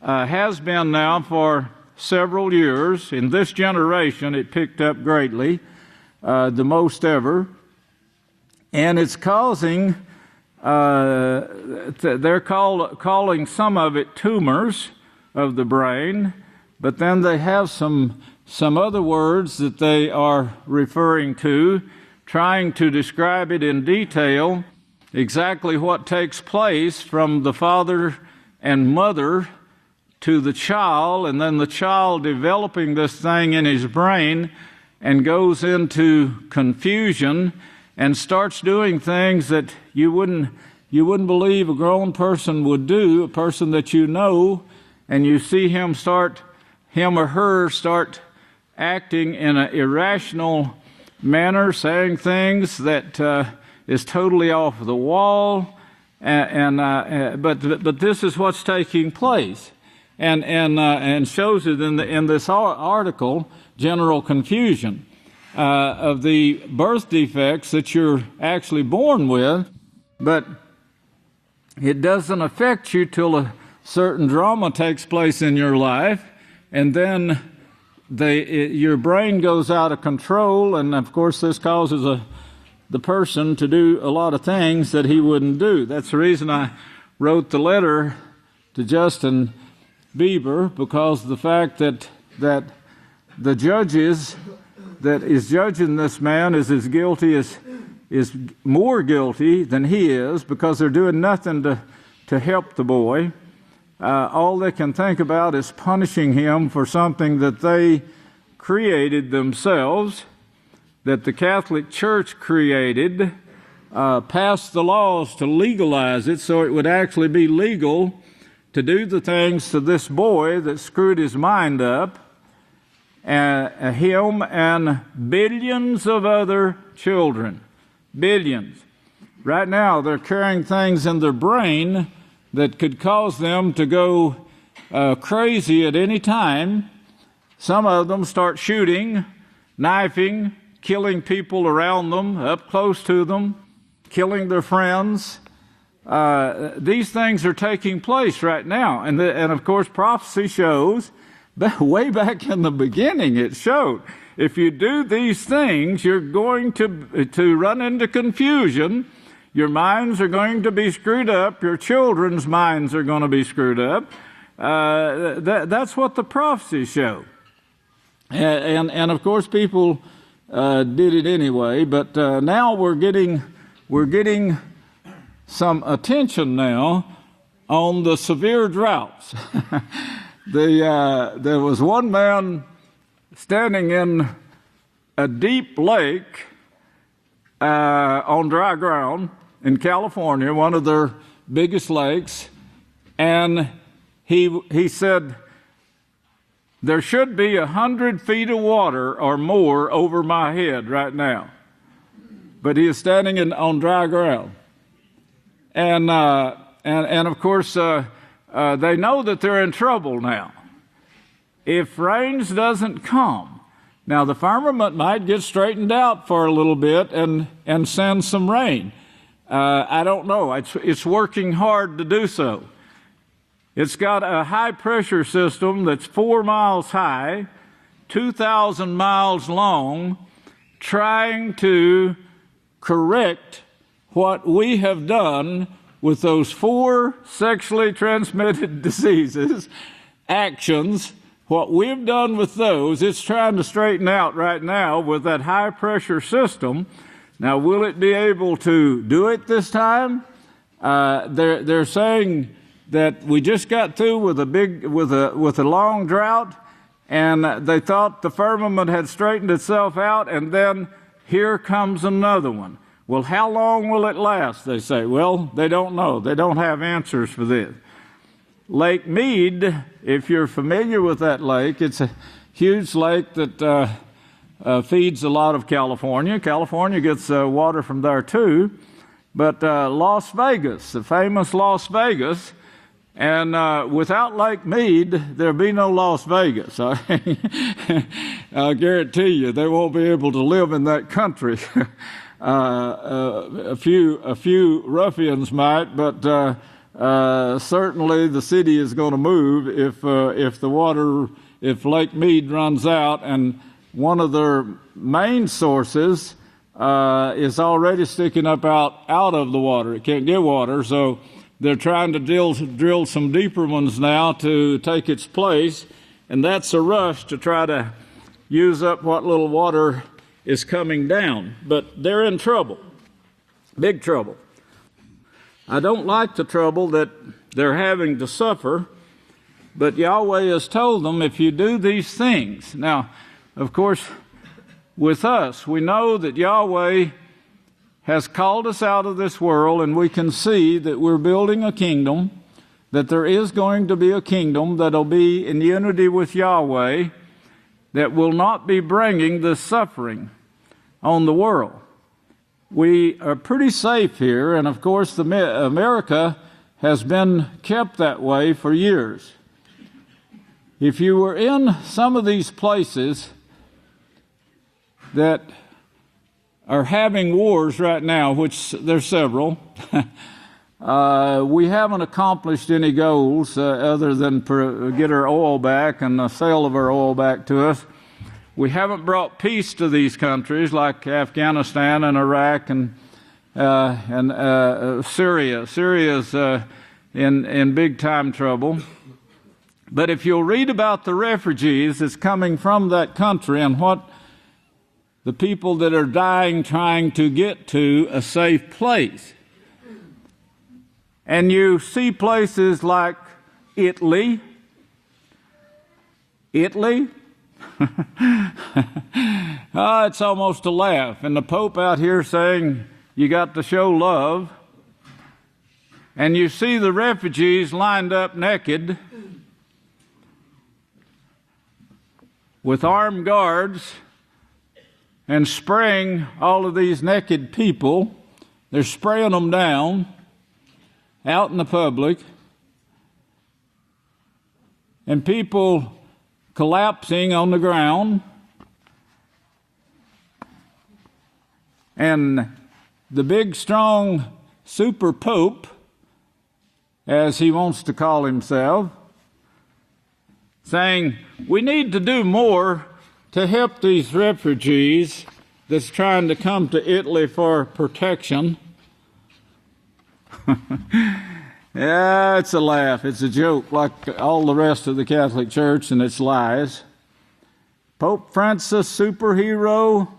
Speaker 3: has been now for several years. In this generation, it picked up greatly, the most ever. And it's causing, they're calling some of it tumors of the brain, but then they have some other words that they are referring to, trying to describe it in detail, exactly what takes place from the father and mother to the child, and then the child developing this thing in his brain and goes into confusion and starts doing things that you wouldn't believe a grown person would do, a person that you know, and you see him or her start acting in an irrational manner, saying things that is totally off the wall, but this is what's taking place, and shows it in this article, general confusion of the birth defects that you're actually born with, but it doesn't affect you till a certain drama takes place in your life, and then your brain goes out of control, and of course this causes the person to do a lot of things that he wouldn't do. That's the reason I wrote the letter to Justin Bieber, because of the fact that the judges that is judging this man is as guilty is more guilty than he is, because they're doing nothing to help the boy. All they can think about is punishing him for something that they created themselves, that the Catholic Church created, passed the laws to legalize it so it would actually be legal to do the things to this boy that screwed his mind up, him and billions of other children. Billions. Right now, they're carrying things in their brain that could cause them to go crazy at any time. Some of them start shooting, knifing, killing people around them, up close to them, killing their friends. These things are taking place right now. And of course, prophecy shows, way back in the beginning, it showed, if you do these things, you're going to run into confusion. Your minds are going to be screwed up. Your children's minds are going to be screwed up. That's what the prophecies show. And of course, people did it anyway. But now we're getting some attention now on the severe droughts. There was one man standing in a deep lake on dry ground in California, one of their biggest lakes, and he said, there should be 100 feet of water or more over my head right now. But he is standing on dry ground. And of course, they know that they're in trouble now. If rains doesn't come, now the firmament might get straightened out for a little bit and send some rain. I don't know. It's working hard to do so. It's got a high pressure system that's 4 miles high, 2,000 miles long, trying to correct what we have done with those 4 sexually transmitted diseases, actions. What we've done with those, it's trying to straighten out right now with that high pressure system. Now, will it be able to do it this time? They're saying that we just got through with a long drought, and they thought the firmament had straightened itself out, and then here comes another one. Well, how long will it last? They say. Well, they don't know. They don't have answers for this. Lake Mead, if you're familiar with that lake, it's a huge lake that feeds a lot of California. California gets water from there too. But Las Vegas, the famous Las Vegas, and without Lake Mead, there'll be no Las Vegas. I guarantee you, they won't be able to live in that country. A few ruffians might, but certainly the city is going to move if Lake Mead runs out, and one of their main sources is already sticking up out of the water. It can't get water, so they're trying to drill some deeper ones now to take its place, and that's a rush to try to use up what little water is coming down. But they're in trouble, big trouble. I don't like the trouble that they're having to suffer, but Yahweh has told them, if you do these things. Now, of course, with us, we know that Yahweh has called us out of this world, and we can see that we're building a kingdom, that there is going to be a kingdom that'll be in unity with Yahweh, that will not be bringing this suffering on the world. We are pretty safe here, and of course, America has been kept that way for years. If you were in some of these places that are having wars right now, which there's several, we haven't accomplished any goals other than get our oil back and the sale of our oil back to us. We haven't brought peace to these countries like Afghanistan and Iraq and Syria. Syria's in big time trouble. But if you'll read about the refugees that's coming from that country and what the people that are dying trying to get to a safe place, and you see places like Italy. It's almost a laugh. And the Pope out here saying you got to show love. and you see the refugees lined up naked with armed guards and spraying all of these naked people. They're spraying them down out in the public, and people collapsing on the ground. And the big, strong super pope, as he wants to call himself, saying, we need to do more to help these refugees that's trying to come to Italy for protection. Yeah, it's a laugh. It's a joke, like all the rest of the Catholic Church and its lies. Pope Francis, superhero.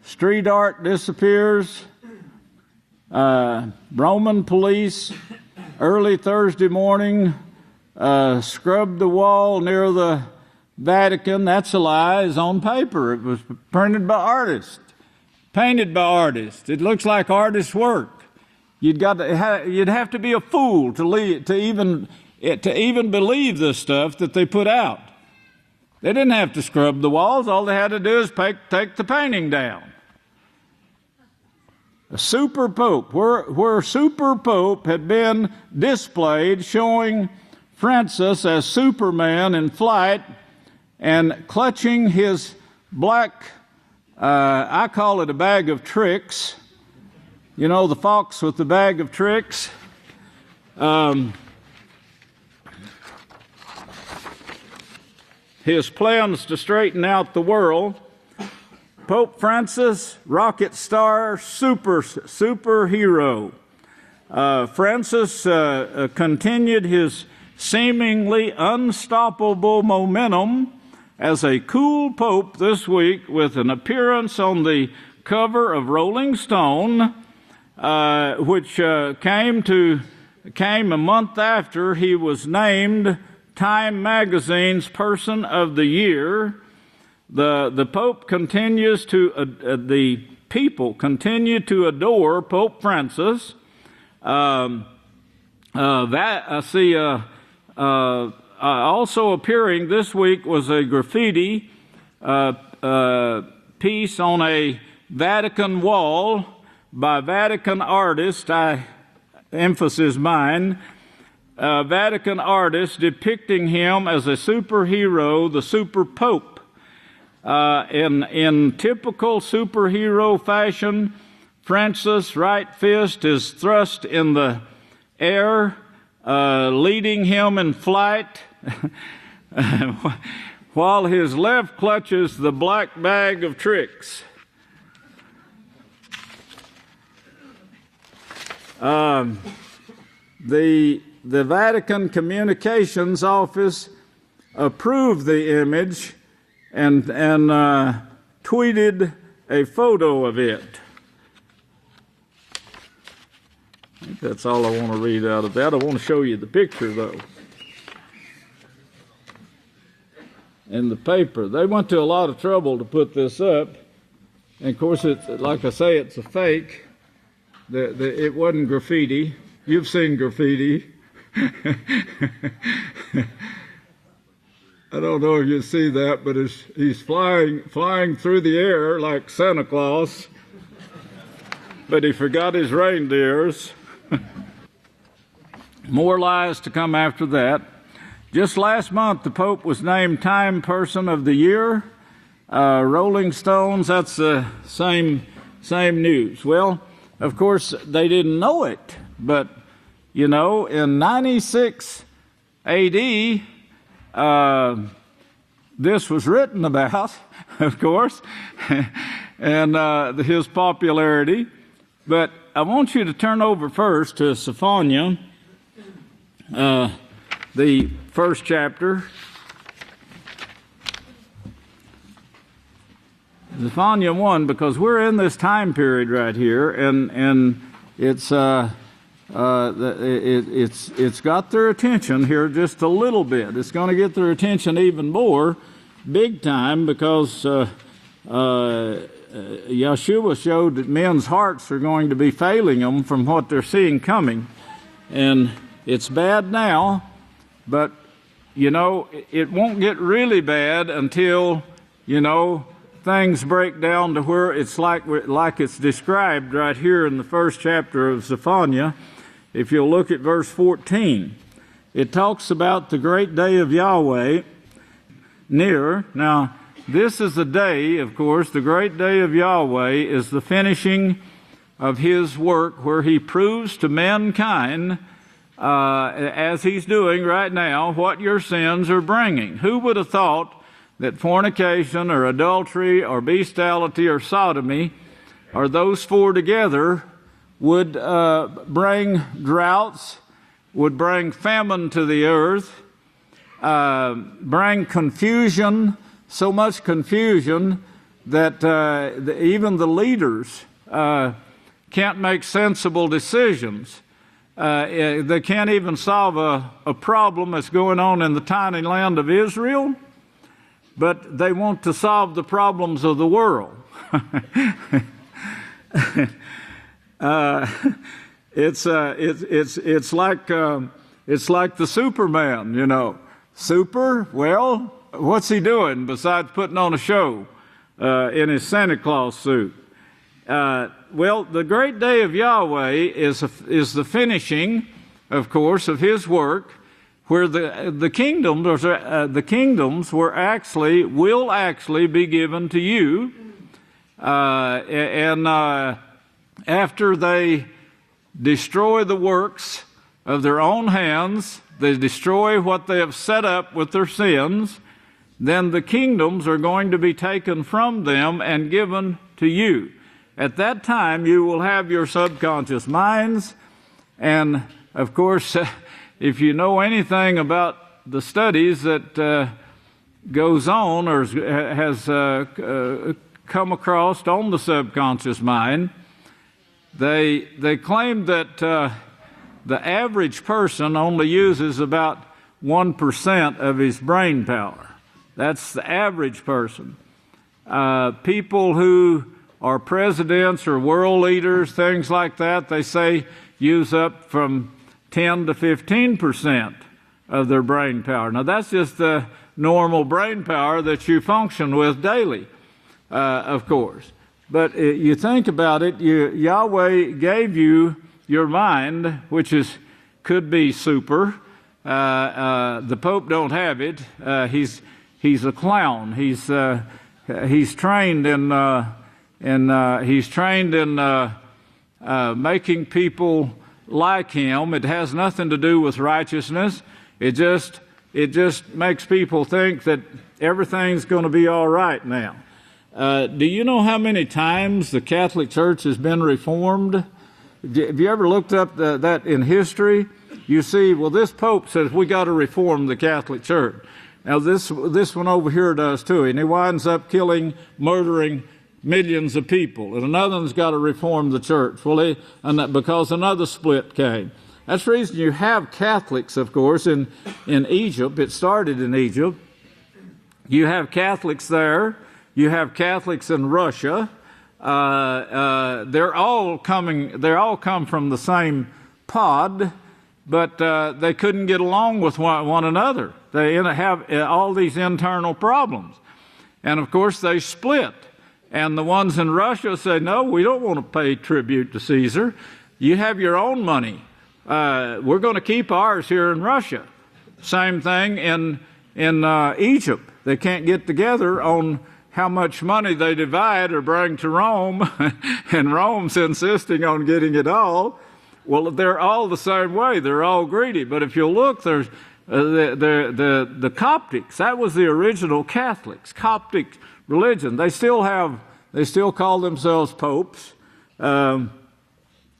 Speaker 3: Street art disappears. Roman police, early Thursday morning, scrubbed the wall near the Vatican. That's a lie. It's on paper. It was printed by artists, painted by artists. It looks like artists' work. You'd have to be a fool to even believe this stuff that they put out. They didn't have to scrub the walls. All they had to do is take the painting down. A super pope, where super pope had been displayed, showing Francis as Superman in flight and clutching his black, I call it a bag of tricks. You know, the fox with the bag of tricks. His plans to straighten out the world. Pope Francis, rocket star, superhero. Francis continued his seemingly unstoppable momentum as a cool pope this week with an appearance on the cover of Rolling Stone, which came a month after he was named Time Magazine's Person of the Year. The Pope continues the people continue to adore Pope Francis. Also appearing this week was a graffiti piece on a Vatican wall by Vatican artist, emphasis mine, Vatican artist depicting him as a superhero, the super pope. In typical superhero fashion, Francis' right fist is thrust in the air, leading him in flight, while his left clutches the black bag of tricks. The Vatican Communications Office approved the image and tweeted a photo of it. I think that's all I want to read out of that. I want to show you the picture, though. In the paper. They went to a lot of trouble to put this up. And, of course, like I say, it's a fake. It wasn't graffiti. You've seen graffiti. I don't know if you see that, but he's flying through the air like Santa Claus. But he forgot his reindeers. More lies to come after that. Just last month, the Pope was named Time Person of the Year. Rolling Stones, that's the same news. Well, of course, they didn't know it, but, you know, in 96 A.D., this was written about, of course, and his popularity. But I want you to turn over first to Sophia, the first chapter. Sophia 1, because we're in this time period right here, and it's got their attention here just a little bit. It's going to get their attention even more, big time, because Yeshua showed that men's hearts are going to be failing them from what they're seeing coming. And it's bad now, but, it won't get really bad until, things break down to where it's like it's described right here in the first chapter of Zephaniah. If you'll look at verse 14, it talks about the great day of Yahweh near. Now, this is the day, of course, the great day of Yahweh is the finishing of His work where He proves to mankind, as He's doing right now, what your sins are bringing. Who would have thought that fornication or adultery or bestiality or sodomy, or those four together, would bring droughts, would bring famine to the earth, bring confusion, so much confusion that even the leaders can't make sensible decisions. They can't even solve a problem that's going on in the tiny land of Israel, but they want to solve the problems of the world. It's like the Superman, Super, well, what's he doing besides putting on a show in his Santa Claus suit? Well, the great day of Yahweh is the finishing, of course, of His work, where the kingdoms will actually be given to you, and after they destroy the works of their own hands, they destroy what they have set up with their sins, then the kingdoms are going to be taken from them and given to you. At that time, you will have your subconscious minds, and of course, if you know anything about the studies that goes on or has come across on the subconscious mind, they claim that the average person only uses about 1% of his brain power. That's the average person. People who are presidents or world leaders, things like that, they say use up from 10 to 15% of their brain power. Now, that's just the normal brain power that you function with daily, of course. But you think about it, Yahweh gave you your mind, which could be super. The Pope don't have it. He's a clown. He's trained in making people like him. It has nothing to do with righteousness. It just makes people think that everything's going to be all right now. Do you know how many times the Catholic Church has been reformed? Have you ever looked up that in history? You see, well, this Pope says we got to reform the Catholic Church. Now, this one over here does too, and he winds up murdering millions of people, and another one's got to reform the church. Well, because another split came. That's the reason you have Catholics, of course, in Egypt. It started in Egypt. You have Catholics there. You have Catholics in Russia. They're all come from the same pod, but they couldn't get along with one another. They have all these internal problems, and of course they split. And the ones in Russia say, no, we don't want to pay tribute to Caesar. You have your own money. We're going to keep ours here in Russia. Same thing in Egypt. They can't get together on how much money they divide or bring to Rome, and Rome's insisting on getting it all. Well, they're all the same way. They're all greedy. But if you look, there's the Coptics. That was the original Catholics, Coptic religion. They still call themselves popes. That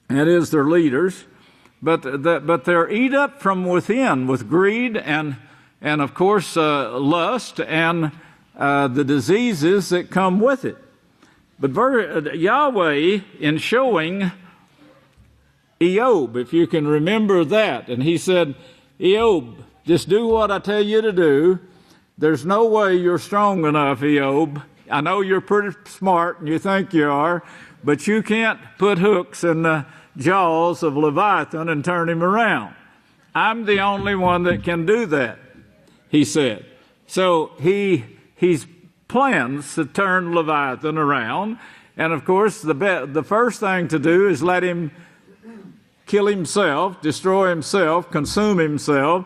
Speaker 3: is their leaders. But they're eat up from within with greed and of course lust and the diseases that come with it. But Yahweh, in showing Eob, if you can remember that, and he said, Eob, just do what I tell you to do. There's no way you're strong enough, Eob. I know you're pretty smart and you think you are, but you can't put hooks in jaws of Leviathan and turn him around. I'm the only one that can do that, he said. So he plans to turn Leviathan around. And of course, the first thing to do is let him kill himself, destroy himself, consume himself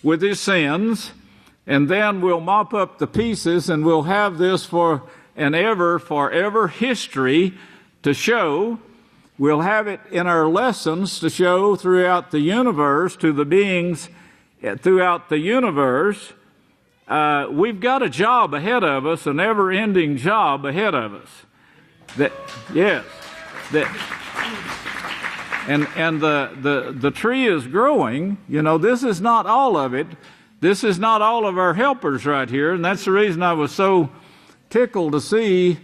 Speaker 3: with his sins. And then we'll mop up the pieces, and we'll have this for an forever history to show. We'll have it in our lessons to show throughout the universe, to the beings throughout the universe. We've got a job ahead of us, a never-ending job ahead of us. The tree is growing. You know, this is not all of it. This is not all of our helpers right here, and that's the reason I was so tickled to see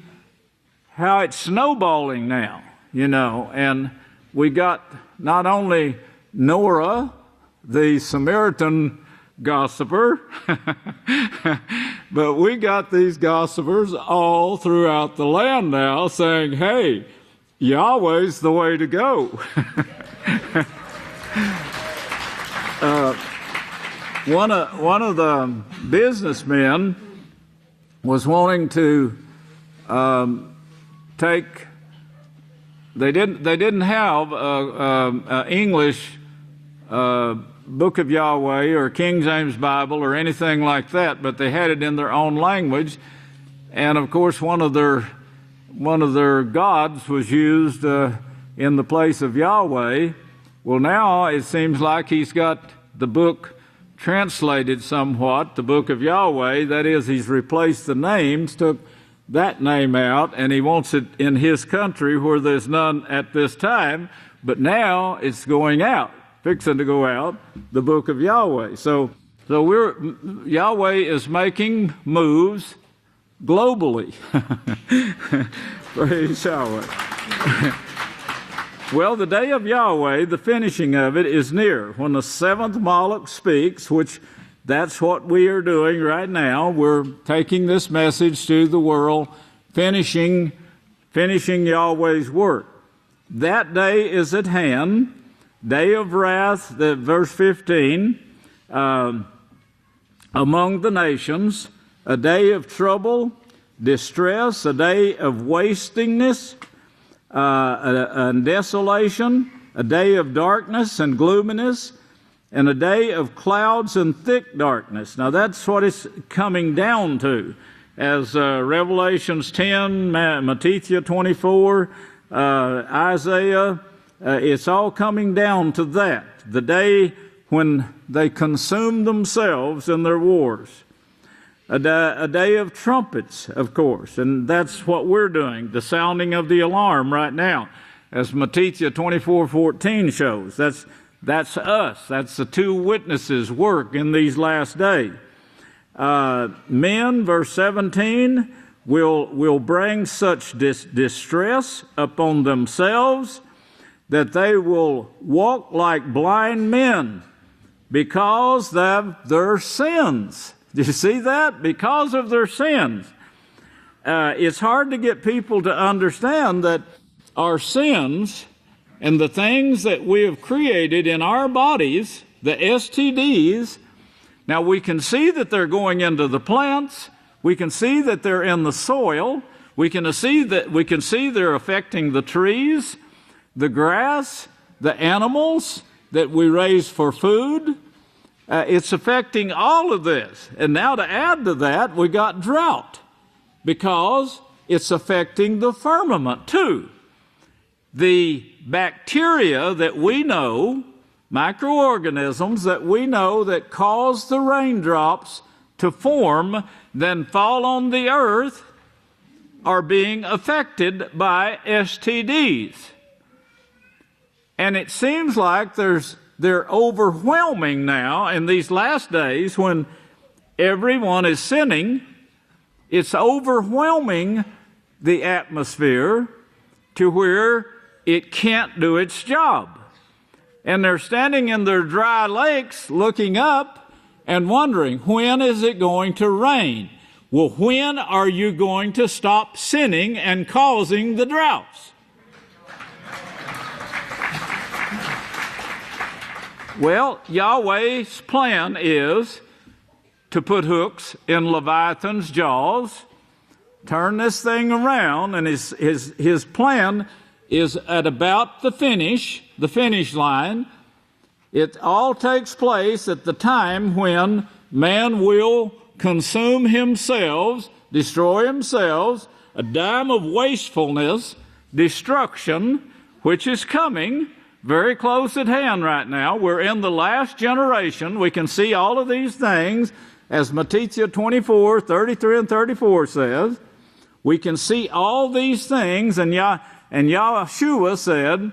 Speaker 3: how it's snowballing now, you know. And we got not only Noah, the Samaritan gossiper, but we got these gossipers all throughout the land now saying, hey, Yahweh's the way to go. One of the businessmen was wanting to take. They didn't have a English Book of Yahweh or King James Bible or anything like that, but they had it in their own language. And of course, one of their gods was used in the place of Yahweh. Well, now it seems like he's got the book translated somewhat, the Book of Yahweh. That is, he's replaced the names, took that name out, and he wants it in his country where there's none at this time. But now it's going out, fixing to go out, the Book of Yahweh. So Yahweh is making moves globally. Praise Yahweh. Well, the day of Yahweh, the finishing of it, is near. When the seventh Malach speaks, which that's what we are doing right now. We're taking this message to the world, finishing Yahweh's work. That day is at hand, day of wrath, verse 15, among the nations, a day of trouble, distress, a day of wastingness, and desolation, a day of darkness and gloominess, and a day of clouds and thick darkness. Now that's what it's coming down to. As Revelations 10, Matthew 24, Isaiah, it's all coming down to that. The day when they consume themselves in their wars. A day of trumpets, of course, and that's what we're doing, the sounding of the alarm right now, as Matthew 24:14 shows. That's us. That's the two witnesses' work in these last days. Men, verse 17, will bring such distress upon themselves that they will walk like blind men because of their sins. Do you see that? Because of their sins. It's hard to get people to understand that our sins and the things that we have created in our bodies, the STDs, now we can see that they're going into the plants. We can see that they're in the soil. We can see they're affecting the trees, the grass, the animals that we raise for food. It's affecting all of this. And now to add to that, we got drought because it's affecting the firmament too. The bacteria that we know, microorganisms that we know that cause the raindrops to form, then fall on the earth, are being affected by STDs. And it seems like they're overwhelming now in these last days when everyone is sinning. It's overwhelming the atmosphere to where it can't do its job. And they're standing in their dry lakes looking up and wondering, when is it going to rain? Well, when are you going to stop sinning and causing the droughts? Well, Yahweh's plan is to put hooks in Leviathan's jaws, turn this thing around, and his plan is at about the finish line. It all takes place at the time when man will consume himself, destroy himself, a time of wastefulness, destruction, which is coming very close at hand right now. We're in the last generation. We can see all of these things, as Matthew 24, 33 and 34 says. We can see all these things, and Yahshua said,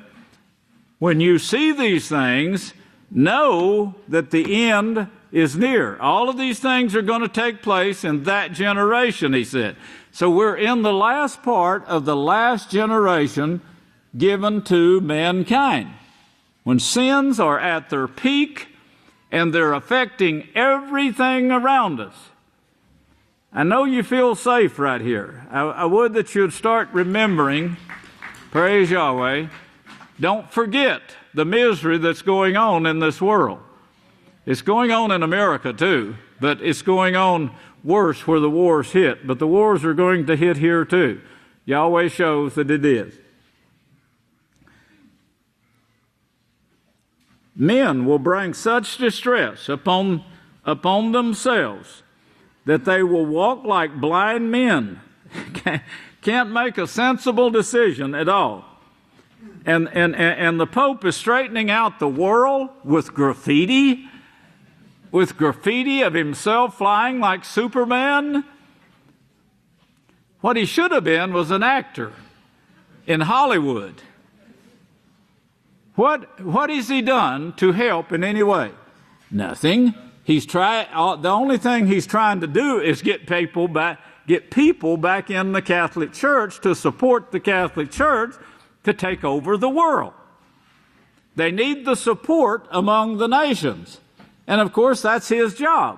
Speaker 3: when you see these things, know that the end is near. All of these things are going to take place in that generation, he said. So we're in the last part of the last generation given to mankind, when sins are at their peak and they're affecting everything around us. I know you feel safe right here. I would that you'd start remembering, praise Yahweh, don't forget the misery that's going on in this world. It's going on in America too, but it's going on worse where the wars hit. But the wars are going to hit here too. Yahweh shows that it is. Men will bring such distress upon themselves that they will walk like blind men, can't make a sensible decision at all. And the Pope is straightening out the world with graffiti of himself flying like Superman. What he should have been was an actor in Hollywood. What has he done to help in any way? Nothing. The only thing he's trying to do is get people back in the Catholic Church, to support the Catholic Church to take over the world. They need the support among the nations. And of course, that's his job.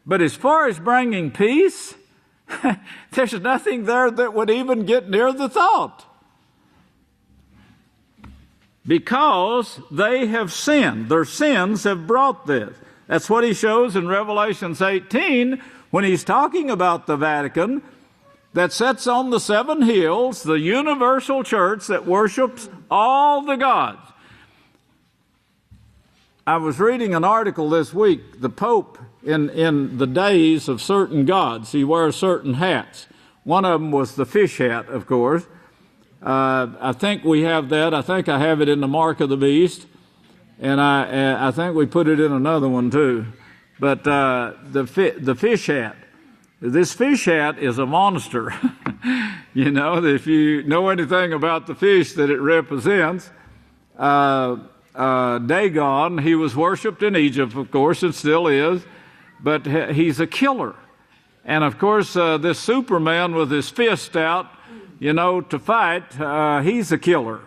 Speaker 3: But as far as bringing peace, there's nothing there that would even get near the thought. Because they have sinned. Their sins have brought this. That's what he shows in Revelation 18 when he's talking about the Vatican that sits on the 7 hills, the universal church that worships all the gods. I was reading an article this week. The Pope, in the days of certain gods, he wears certain hats. One of them was the fish hat, of course. I think we have that. I think I have it in the Mark of the Beast. And I think we put it in another one too. But the fish hat. This fish hat is a monster. You know, if you know anything about the fish that it represents, Dagon, he was worshipped in Egypt, of course, and still is, but he's a killer. And of course, this Superman with his fist out, you know, to fight, he's a killer.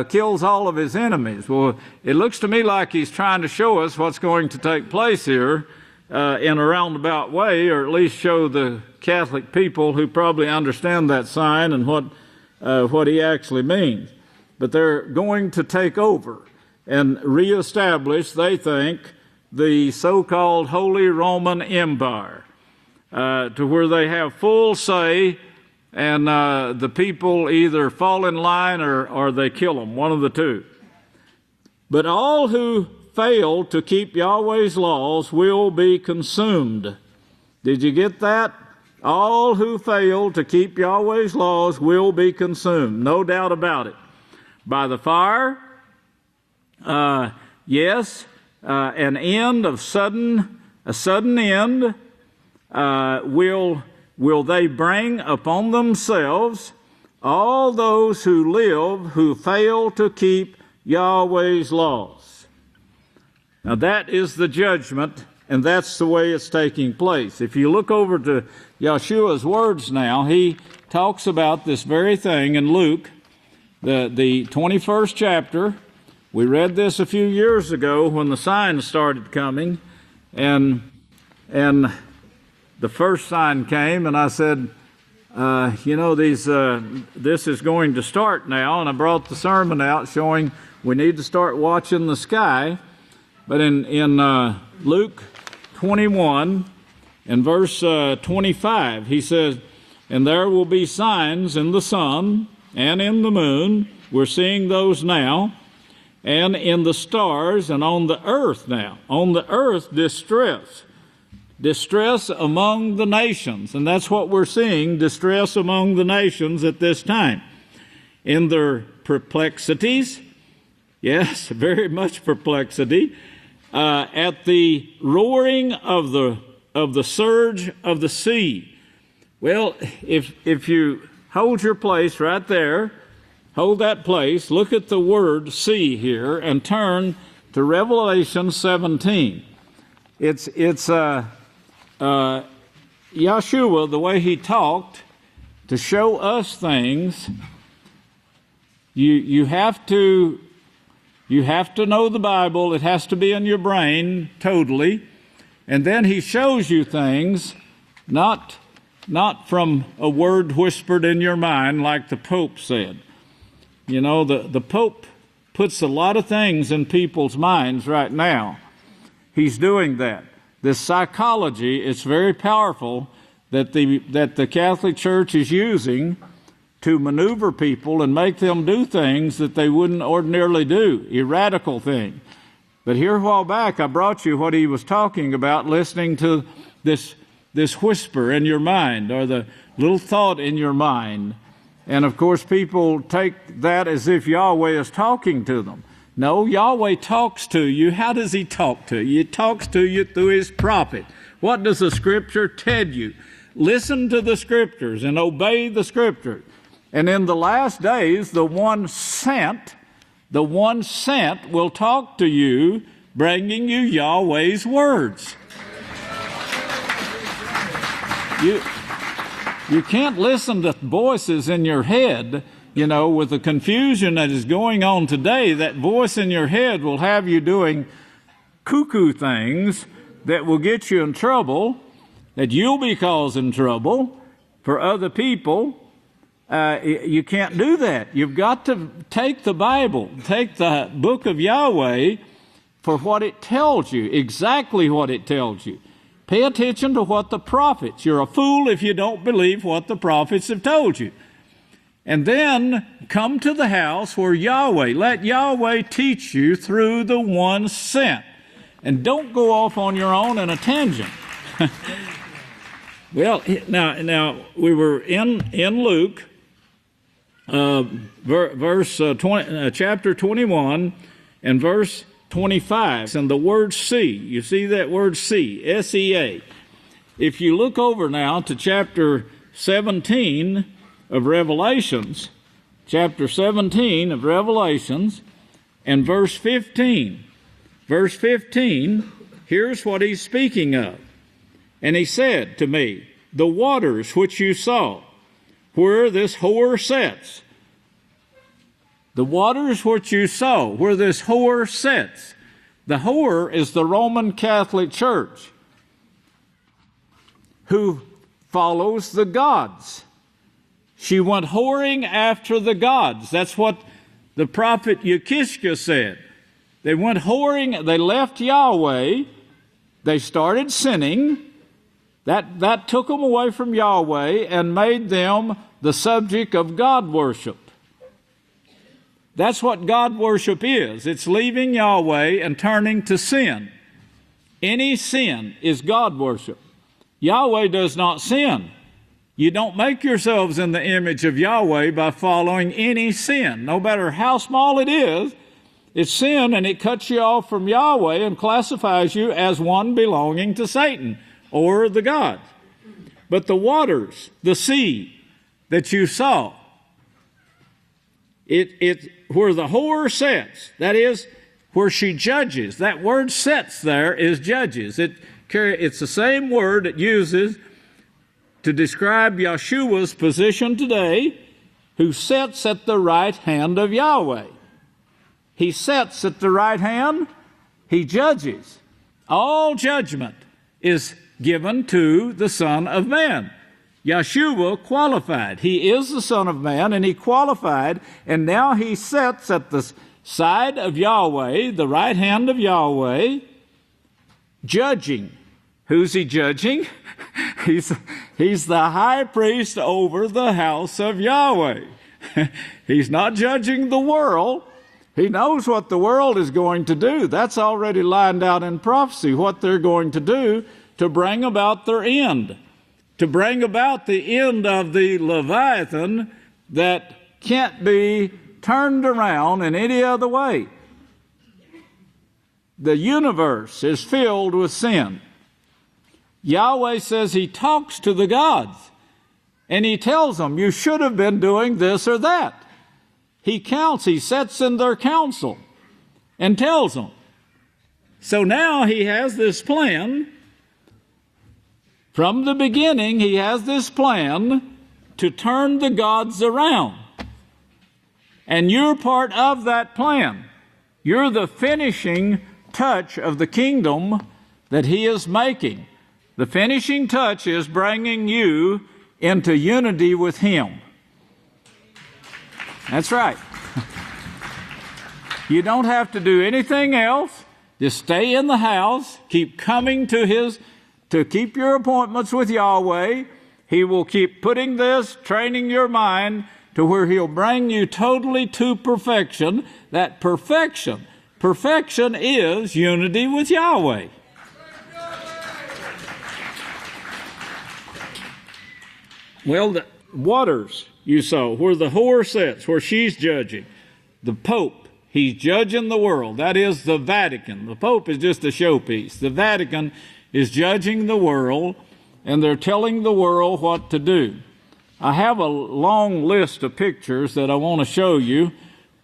Speaker 3: Kills all of his enemies. Well, it looks to me like he's trying to show us what's going to take place here in a roundabout way, or at least show the Catholic people who probably understand that sign and what he actually means. But they're going to take over and reestablish, they think, the so-called Holy Roman Empire, to where they have full say, and the people either fall in line or they kill them, one of the two. But all who fail to keep Yahweh's laws will be consumed. Did you get that? All who fail to keep Yahweh's laws will be consumed, no doubt about it. By the fire, yes, an end of a sudden end will they bring upon themselves all those who live who fail to keep Yahweh's laws. Now that is the judgment, and that's the way it's taking place. If you look over to Yeshua's words now, he talks about this very thing in Luke, the 21st chapter. We read this a few years ago when the signs started coming, and the first sign came, and I said, this is going to start now, and I brought the sermon out showing we need to start watching the sky. But in Luke 21 and verse 25, he says, "And there will be signs in the sun and in the moon," we're seeing those now, "and in the stars and on the earth now." On the earth, distress. Distress among the nations. And that's what we're seeing, distress among the nations at this time. In their perplexities, yes, very much perplexity, at the roaring of the surge of the sea. Well, if you hold your place right there, hold that place, look at the word sea here, and turn to Revelation 17. It's Yahshua, the way he talked, to show us things. You have to know the Bible. It has to be in your brain totally. And then he shows you things, not from a word whispered in your mind like the Pope said. You know, the Pope puts a lot of things in people's minds right now. He's doing that. This psychology, it's very powerful that the Catholic Church is using to maneuver people and make them do things that they wouldn't ordinarily do, radical things. But here a while back, I brought you what he was talking about, listening to this whisper in your mind, or the little thought in your mind. And of course, people take that as if Yahweh is talking to them. No, Yahweh talks to you. How does he talk to you? He talks to you through his prophet. What does the Scripture tell you? Listen to the Scriptures and obey the Scriptures. And in the last days, the one sent will talk to you, bringing you Yahweh's words. You can't listen to voices in your head. You know, with the confusion that is going on today, that voice in your head will have you doing cuckoo things that will get you in trouble, that you'll be causing trouble for other people. You can't do that. You've got to take the Bible, take the book of Yahweh for what it tells you, exactly what it tells you. Pay attention to what the prophets. You're a fool if you don't believe what the prophets have told you. And then come to the house where let Yahweh teach you through the one sent. And don't go off on your own in a tangent. Well, now we were in Luke, chapter 21 and verse 25. And the word see, you see that word see, S-E-A. If you look over now to chapter 17 of Revelations, chapter 17 of Revelations, and verse 15. Verse 15, here's what he's speaking of. "And he said to me, the waters which you saw, where this whore sits." The waters which you saw, where this whore sits. The whore is the Roman Catholic Church, who follows the gods. She went whoring after the gods. That's what the prophet Yekishka said. They went whoring, they left Yahweh, they started sinning. That took them away from Yahweh and made them the subject of God worship. That's what God worship is. It's leaving Yahweh and turning to sin. Any sin is God worship. Yahweh does not sin. You don't make yourselves in the image of Yahweh by following any sin. No matter how small it is, it's sin, and it cuts you off from Yahweh and classifies you as one belonging to Satan or the gods. But the waters, the sea that you saw, it where the whore sits, that is, where she judges. That word sits there is judges. It's the same word it uses to describe Yeshua's position today, who sits at the right hand of Yahweh. He sits at the right hand, he judges. All judgment is given to the Son of Man. Yeshua qualified. He is the Son of Man, and he qualified, and now he sits at the side of Yahweh, the right hand of Yahweh, judging. Who's he judging? He's the high priest over the house of Yahweh. He's not judging the world. He knows what the world is going to do. That's already lined out in prophecy, what they're going to do to bring about their end. To bring about the end of the Leviathan that can't be turned around in any other way. The universe is filled with sin. Yahweh says he talks to the gods, and he tells them, you should have been doing this or that. He counts, he sets in their counsel and tells them. So now he has this plan. From the beginning, he has this plan to turn the gods around. And you're part of that plan. You're the finishing touch of the kingdom that he is making. The finishing touch is bringing you into unity with him. That's right. You don't have to do anything else. Just stay in the house. Keep coming to keep your appointments with Yahweh. He will keep putting this, training your mind to where he'll bring you totally to perfection. That perfection is unity with Yahweh. Well, the waters you saw, where the whore sits, where she's judging. The Pope, he's judging the world. That is the Vatican. The Pope is just a showpiece. The Vatican is judging the world, and they're telling the world what to do. I have a long list of pictures that I want to show you.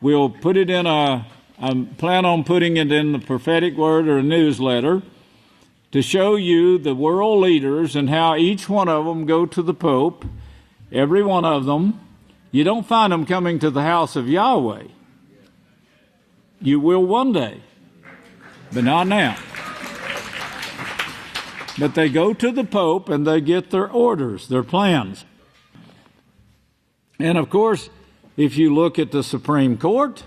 Speaker 3: We'll put it in I plan on putting it in the prophetic word or a newsletter to show you the world leaders and how each one of them go to the Pope, every one of them. You don't find them coming to the house of Yahweh. You will one day, but not now. But they go to the Pope and they get their orders, their plans. And of course, if you look at the Supreme Court,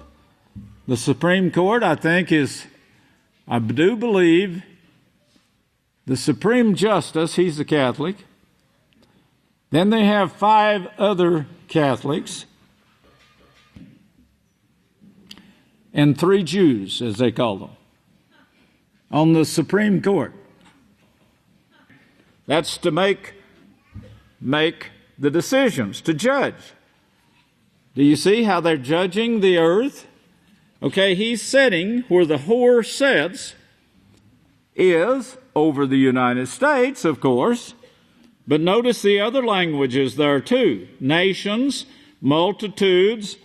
Speaker 3: I think I do believe, the Supreme Justice, he's a Catholic. Then they have 5 other Catholics and 3 Jews, as they call them, on the Supreme Court. That's to make the decisions, to judge. Do you see how they're judging the earth? Okay, he's sitting where the whore sits is over the United States, of course. But notice the other languages there too. Nations, multitudes,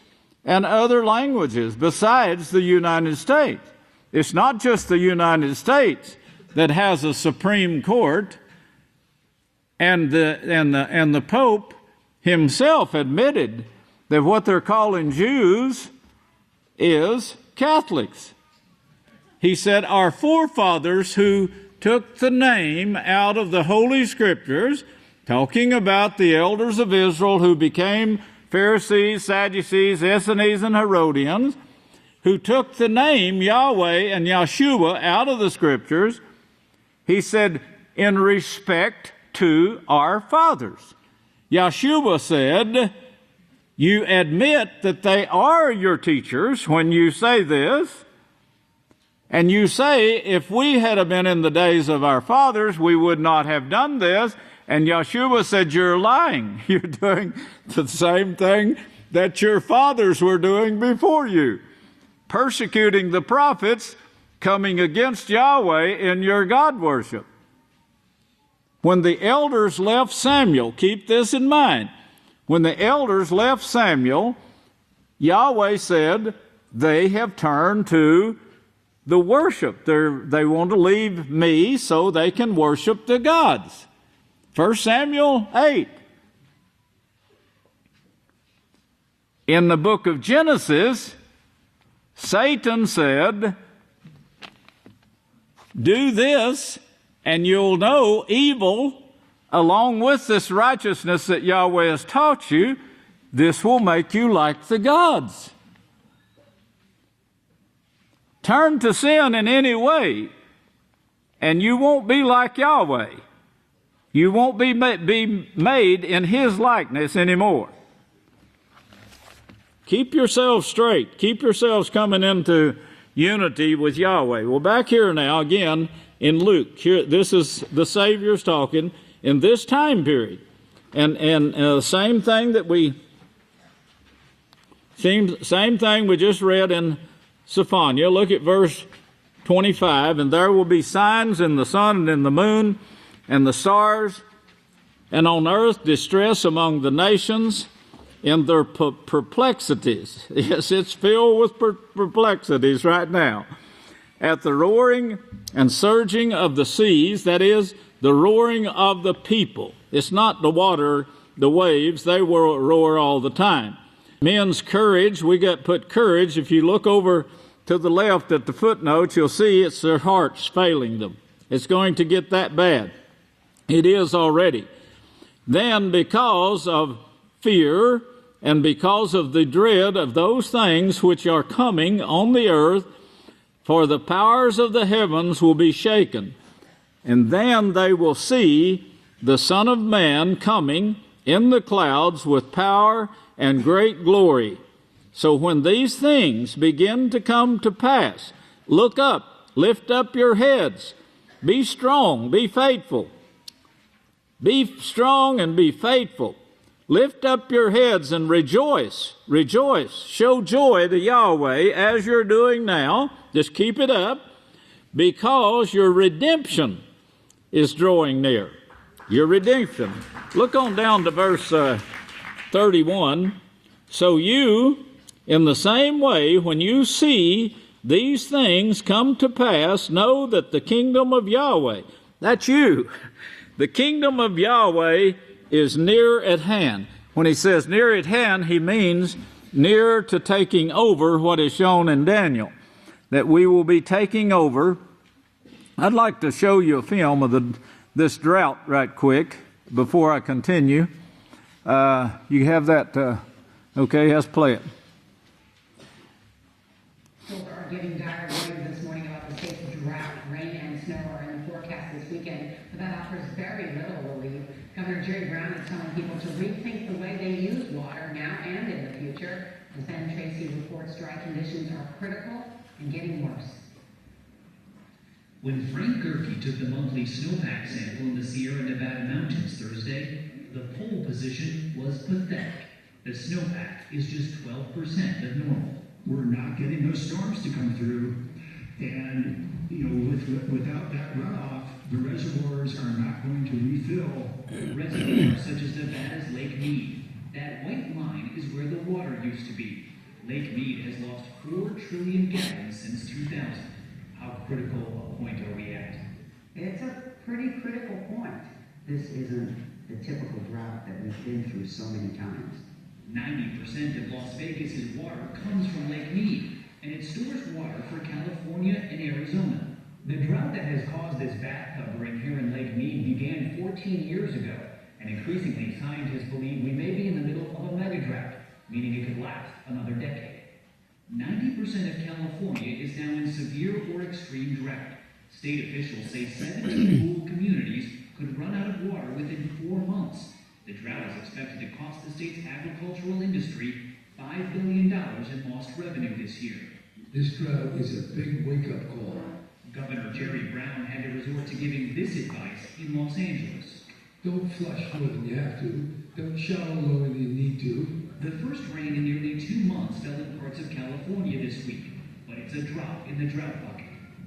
Speaker 3: and other languages besides the United States. It's not just the United States that has a Supreme Court, and the Pope himself admitted that what they're calling Jews is Catholics. He said, our forefathers who took the name out of the Holy Scriptures, talking about the elders of Israel who became Pharisees, Sadducees, Essenes, and Herodians, who took the name Yahweh and Yeshua out of the Scriptures, he said, in respect to our fathers. Yeshua said, you admit that they are your teachers when you say this, and you say, if we had been in the days of our fathers, we would not have done this. And Yeshua said, you're lying. You're doing the same thing that your fathers were doing before you, persecuting the prophets, coming against Yahweh in your God worship. When the elders left Samuel, keep this in mind, when the elders left Samuel, Yahweh said, they have turned to the worship. They want to leave me so they can worship the gods. 1 Samuel 8. In the book of Genesis, Satan said, do this and you'll know evil along with this righteousness that Yahweh has taught you. This will make you like the gods. turn to sin in any way, and you won't be like Yahweh. You won't be made in His likeness anymore. Keep yourselves straight. Keep yourselves coming into unity with Yahweh. Well, back here now, again, in Luke. Here, this is the Savior's talking in this time period. And same thing we just read in Sophania. Look at verse 25. And there will be signs in the sun and in the moon and the stars, and on earth distress among the nations in their perplexities. Yes, it's filled with perplexities right now. At the roaring and surging of the seas, that is, the roaring of the people. It's not the water, the waves, they roar all the time. Men's courage, we got put courage. If you look over to the left at the footnotes, you'll see it's their hearts failing them. It's going to get that bad. It is already. Then because of fear and because of the dread of those things which are coming on the earth, for the powers of the heavens will be shaken. And then they will see the Son of Man coming in the clouds with power and great glory. So when these things begin to come to pass, look up, lift up your heads, be strong, be faithful. Be strong and be faithful. Lift up your heads and rejoice. Rejoice. Show joy to Yahweh as you're doing now. Just keep it up, because your redemption is drawing near. Your redemption. Look on down to verse 31. So you, in the same way, when you see these things come to pass, know that the kingdom of Yahweh, that's you, the kingdom of Yahweh is near at hand. When he says near at hand, he means near to taking over what is shown in Daniel, that we will be taking over. I'd like to show you a film of this drought right quick before I continue. You have that, okay, let's play it.
Speaker 4: People are giving dire warnings this morning about the state's drought. Rain and snow are in the forecast this weekend, but that offers very little relief. Governor Jerry Brown is telling people to rethink the way they use water now and in the future. As Ben Tracy reports, dry conditions are critical and getting worse.
Speaker 5: When Frank Gerke took the monthly snowpack sample in the Sierra Nevada mountains Thursday, the poll position was pathetic. The snowpack is just 12% of normal.
Speaker 6: We're not getting those storms to come through, and without that runoff, the reservoirs are not going to refill.
Speaker 5: Reservoirs such as Nevada's Lake Mead. That white line is where the water used to be. Lake Mead has lost 4 trillion gallons since 2000. How critical a point are we at?
Speaker 4: It's a pretty critical point.
Speaker 7: This isn't the typical drought that we've been through so many times.
Speaker 5: 90% of Las Vegas's water comes from Lake Mead, and it stores water for California and Arizona. The drought that has caused this back covering here in Lake Mead began 14 years ago, and increasingly scientists believe we may be in the middle of a mega drought, meaning it could last another decade. 90% of California is now in severe or extreme drought. State officials say 17 rural communities could run out of water within 4 months. The drought is expected to cost the state's agricultural industry $5 billion in lost revenue this year.
Speaker 6: This drought is a big wake-up call.
Speaker 5: Governor Jerry Brown had to resort to giving this advice in Los Angeles.
Speaker 6: Don't flush more than you have to. Don't shower lower than you need to.
Speaker 5: The first rain in nearly 2 months fell in parts of California this week, but it's a drop in the drought bucket.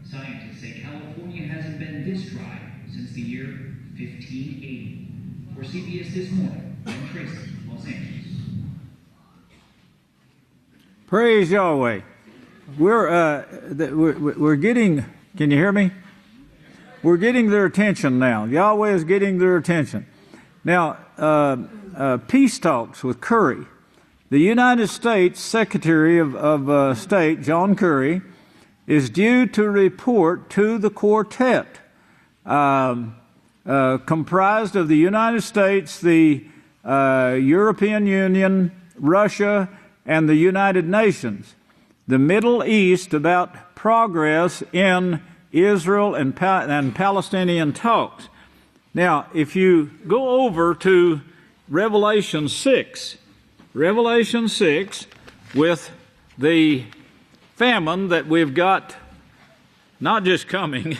Speaker 5: Scientists say California hasn't been this dry since the year 1580. For CBS This Morning, I'm Tracy, Los Angeles.
Speaker 3: Praise Yahweh. We're getting, can you hear me? We're getting their attention now. Yahweh is getting their attention. Now, peace talks with Kerry. The United States Secretary of State, John Kerry, is due to report to the quartet, comprised of the United States, the European Union, Russia, and the United Nations. the Middle East about progress in Israel and Palestinian talks. Now, if you go over to Revelation 6 with the famine that we've got, not just coming,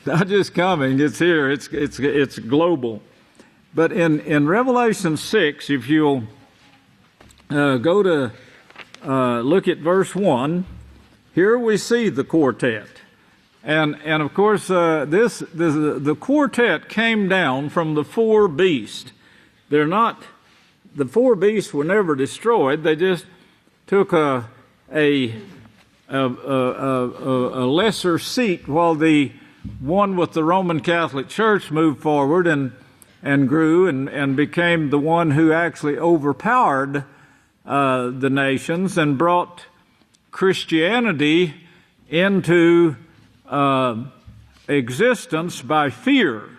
Speaker 3: it's here, it's global. But in Revelation 6, if you'll go to look at verse 1, here we see the quartet. And of course, the quartet came down from the four beasts. The four beasts were never destroyed. They just took a lesser seat while the one with the Roman Catholic Church moved forward and grew and became the one who actually overpowered the nations and brought Christianity into existence by fear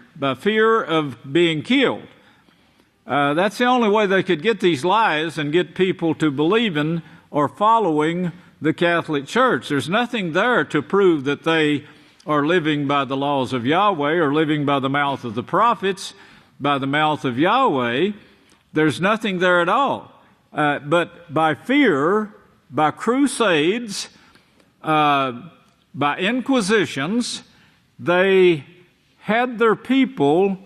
Speaker 3: of being killed. That's the only way they could get these lies and get people to believe in or following the Catholic Church. There's nothing there to prove that they are living by the laws of Yahweh or living by the mouth of the prophets, by the mouth of Yahweh. There's nothing there at all. But by fear, by crusades, by inquisitions, they had their people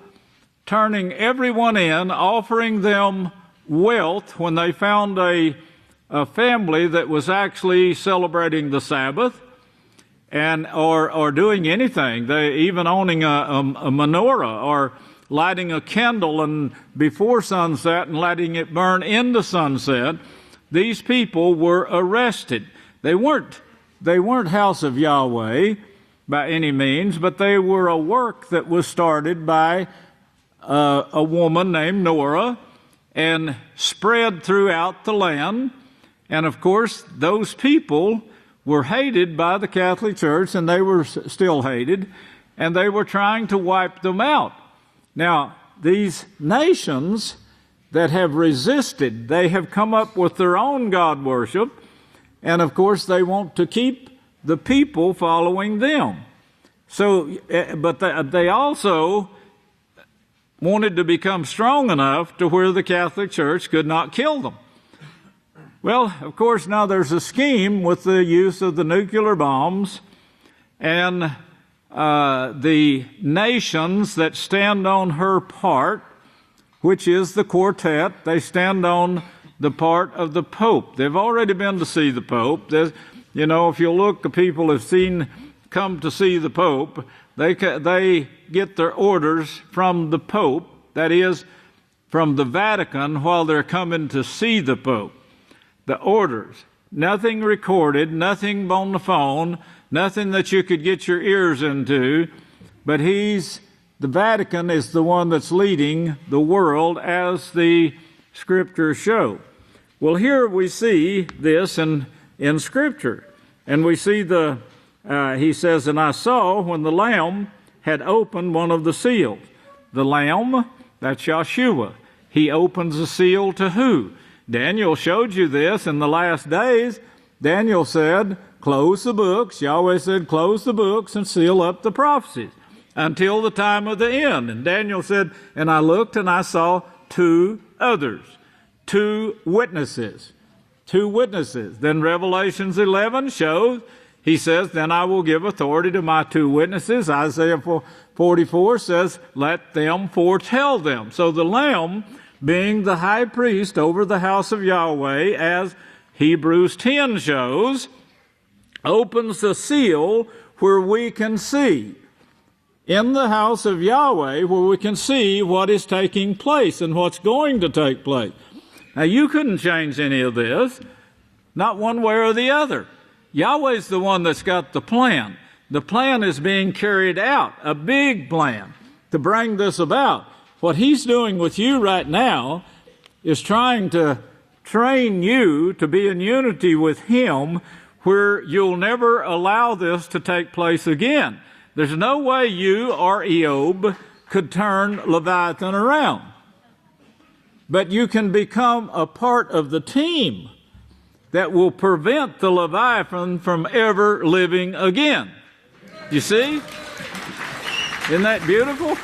Speaker 3: turning everyone in, offering them wealth when they found a family that was actually celebrating the Sabbath and or doing anything. They even owning a menorah or lighting a candle and before sunset and letting it burn into sunset. These people were arrested. They weren't House of Yahweh by any means, but they were a work that was started by a woman named Nora and spread throughout the land. And of course, those people were hated by the Catholic Church, and they were still hated, and they were trying to wipe them out. Now, these nations that have resisted, they have come up with their own God worship, and of course, they want to keep the people following them. So, but they also wanted to become strong enough to where the Catholic Church could not kill them. Well, of course, now there's a scheme with the use of the nuclear bombs, and the nations that stand on her part, which is the quartet, they stand on the part of the Pope. They've already been to see the Pope. If you look, the people have come to see the Pope. They get their orders from the Pope, that is, from the Vatican, while they're coming to see the Pope. The orders. Nothing recorded, nothing on the phone, nothing that you could get your ears into, but the Vatican is the one that's leading the world as the Scriptures show. Well, here we see this in Scripture, and we see he says, and I saw when the Lamb had opened one of the seals. The Lamb, that's Yahshua. He opens the seal to who? Daniel showed you this in the last days. Daniel said, close the books. Yahweh said, close the books and seal up the prophecies until the time of the end. And Daniel said, and I looked and I saw two others, two witnesses. Then Revelations 11 shows, he says, then I will give authority to my two witnesses. Isaiah 44 says, let them foretell them. So the Lamb, being the high priest over the house of Yahweh, as Hebrews 10 shows, opens the seal where we can see. In the house of Yahweh, where we can see what is taking place and what's going to take place. Now, you couldn't change any of this, not one way or the other. Yahweh's the one that's got the plan. The plan is being carried out, a big plan to bring this about. What he's doing with you right now is trying to train you to be in unity with him where you'll never allow this to take place again. There's no way you or Eob could turn Leviathan around. But you can become a part of the team that will prevent the Leviathan from ever living again. You see? Isn't that beautiful?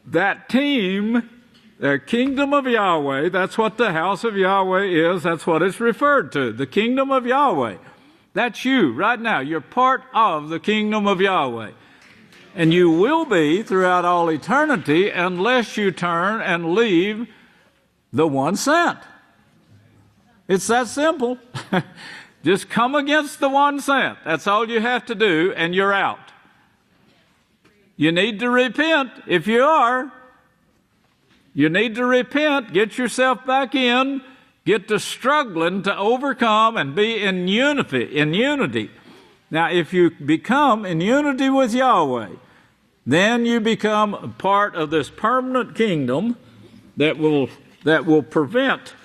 Speaker 3: That team, the kingdom of Yahweh, that's what the house of Yahweh is. That's what it's referred to, the kingdom of Yahweh. That's you right now. You're part of the kingdom of Yahweh. And you will be throughout all eternity unless you turn and leave the 1 cent. It's that simple. Just come against the 1 cent. That's all you have to do, and you're out. You need to repent if you are. You need to repent, get yourself back in, get to struggling to overcome and be in unity. Now, if you become in unity with Yahweh, then you become a part of this permanent kingdom that will prevent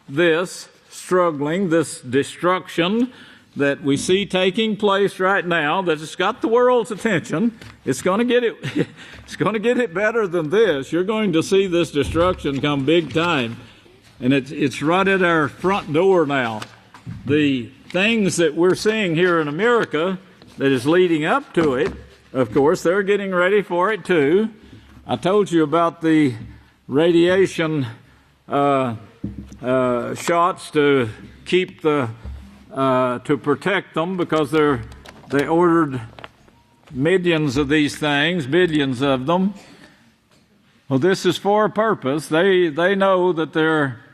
Speaker 3: this struggling, this destruction that we see taking place right now, that has got the world's attention. It's going to get it. It's going to get it better than this. You're going to see this destruction come big time, and it's right at our front door now. The things that we're seeing here in America that is leading up to it, of course, they're getting ready for it too. I told you about the radiation shots to keep to protect them, because they ordered millions of these things, billions of them. Well, this is for a purpose. They know that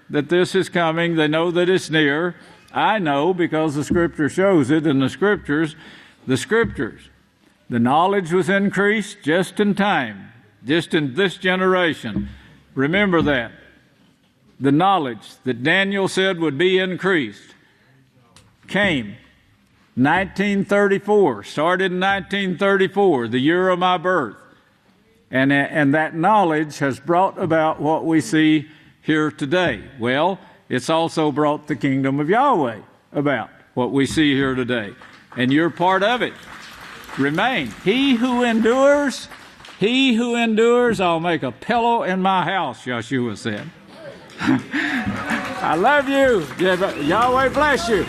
Speaker 3: this is coming. They know that it's near. I know because the Scripture shows it in the Scriptures. The knowledge was increased just in time, just in this generation. Remember that. The knowledge that Daniel said would be increased came 1934, started in 1934, the year of my birth. And that knowledge has brought about what we see here today. Well, it's also brought the kingdom of Yahweh about, what we see here today. And you're part of it. Remain. He who endures, I'll make a pillow in my house, Yeshua said. I love you. Yahweh bless you.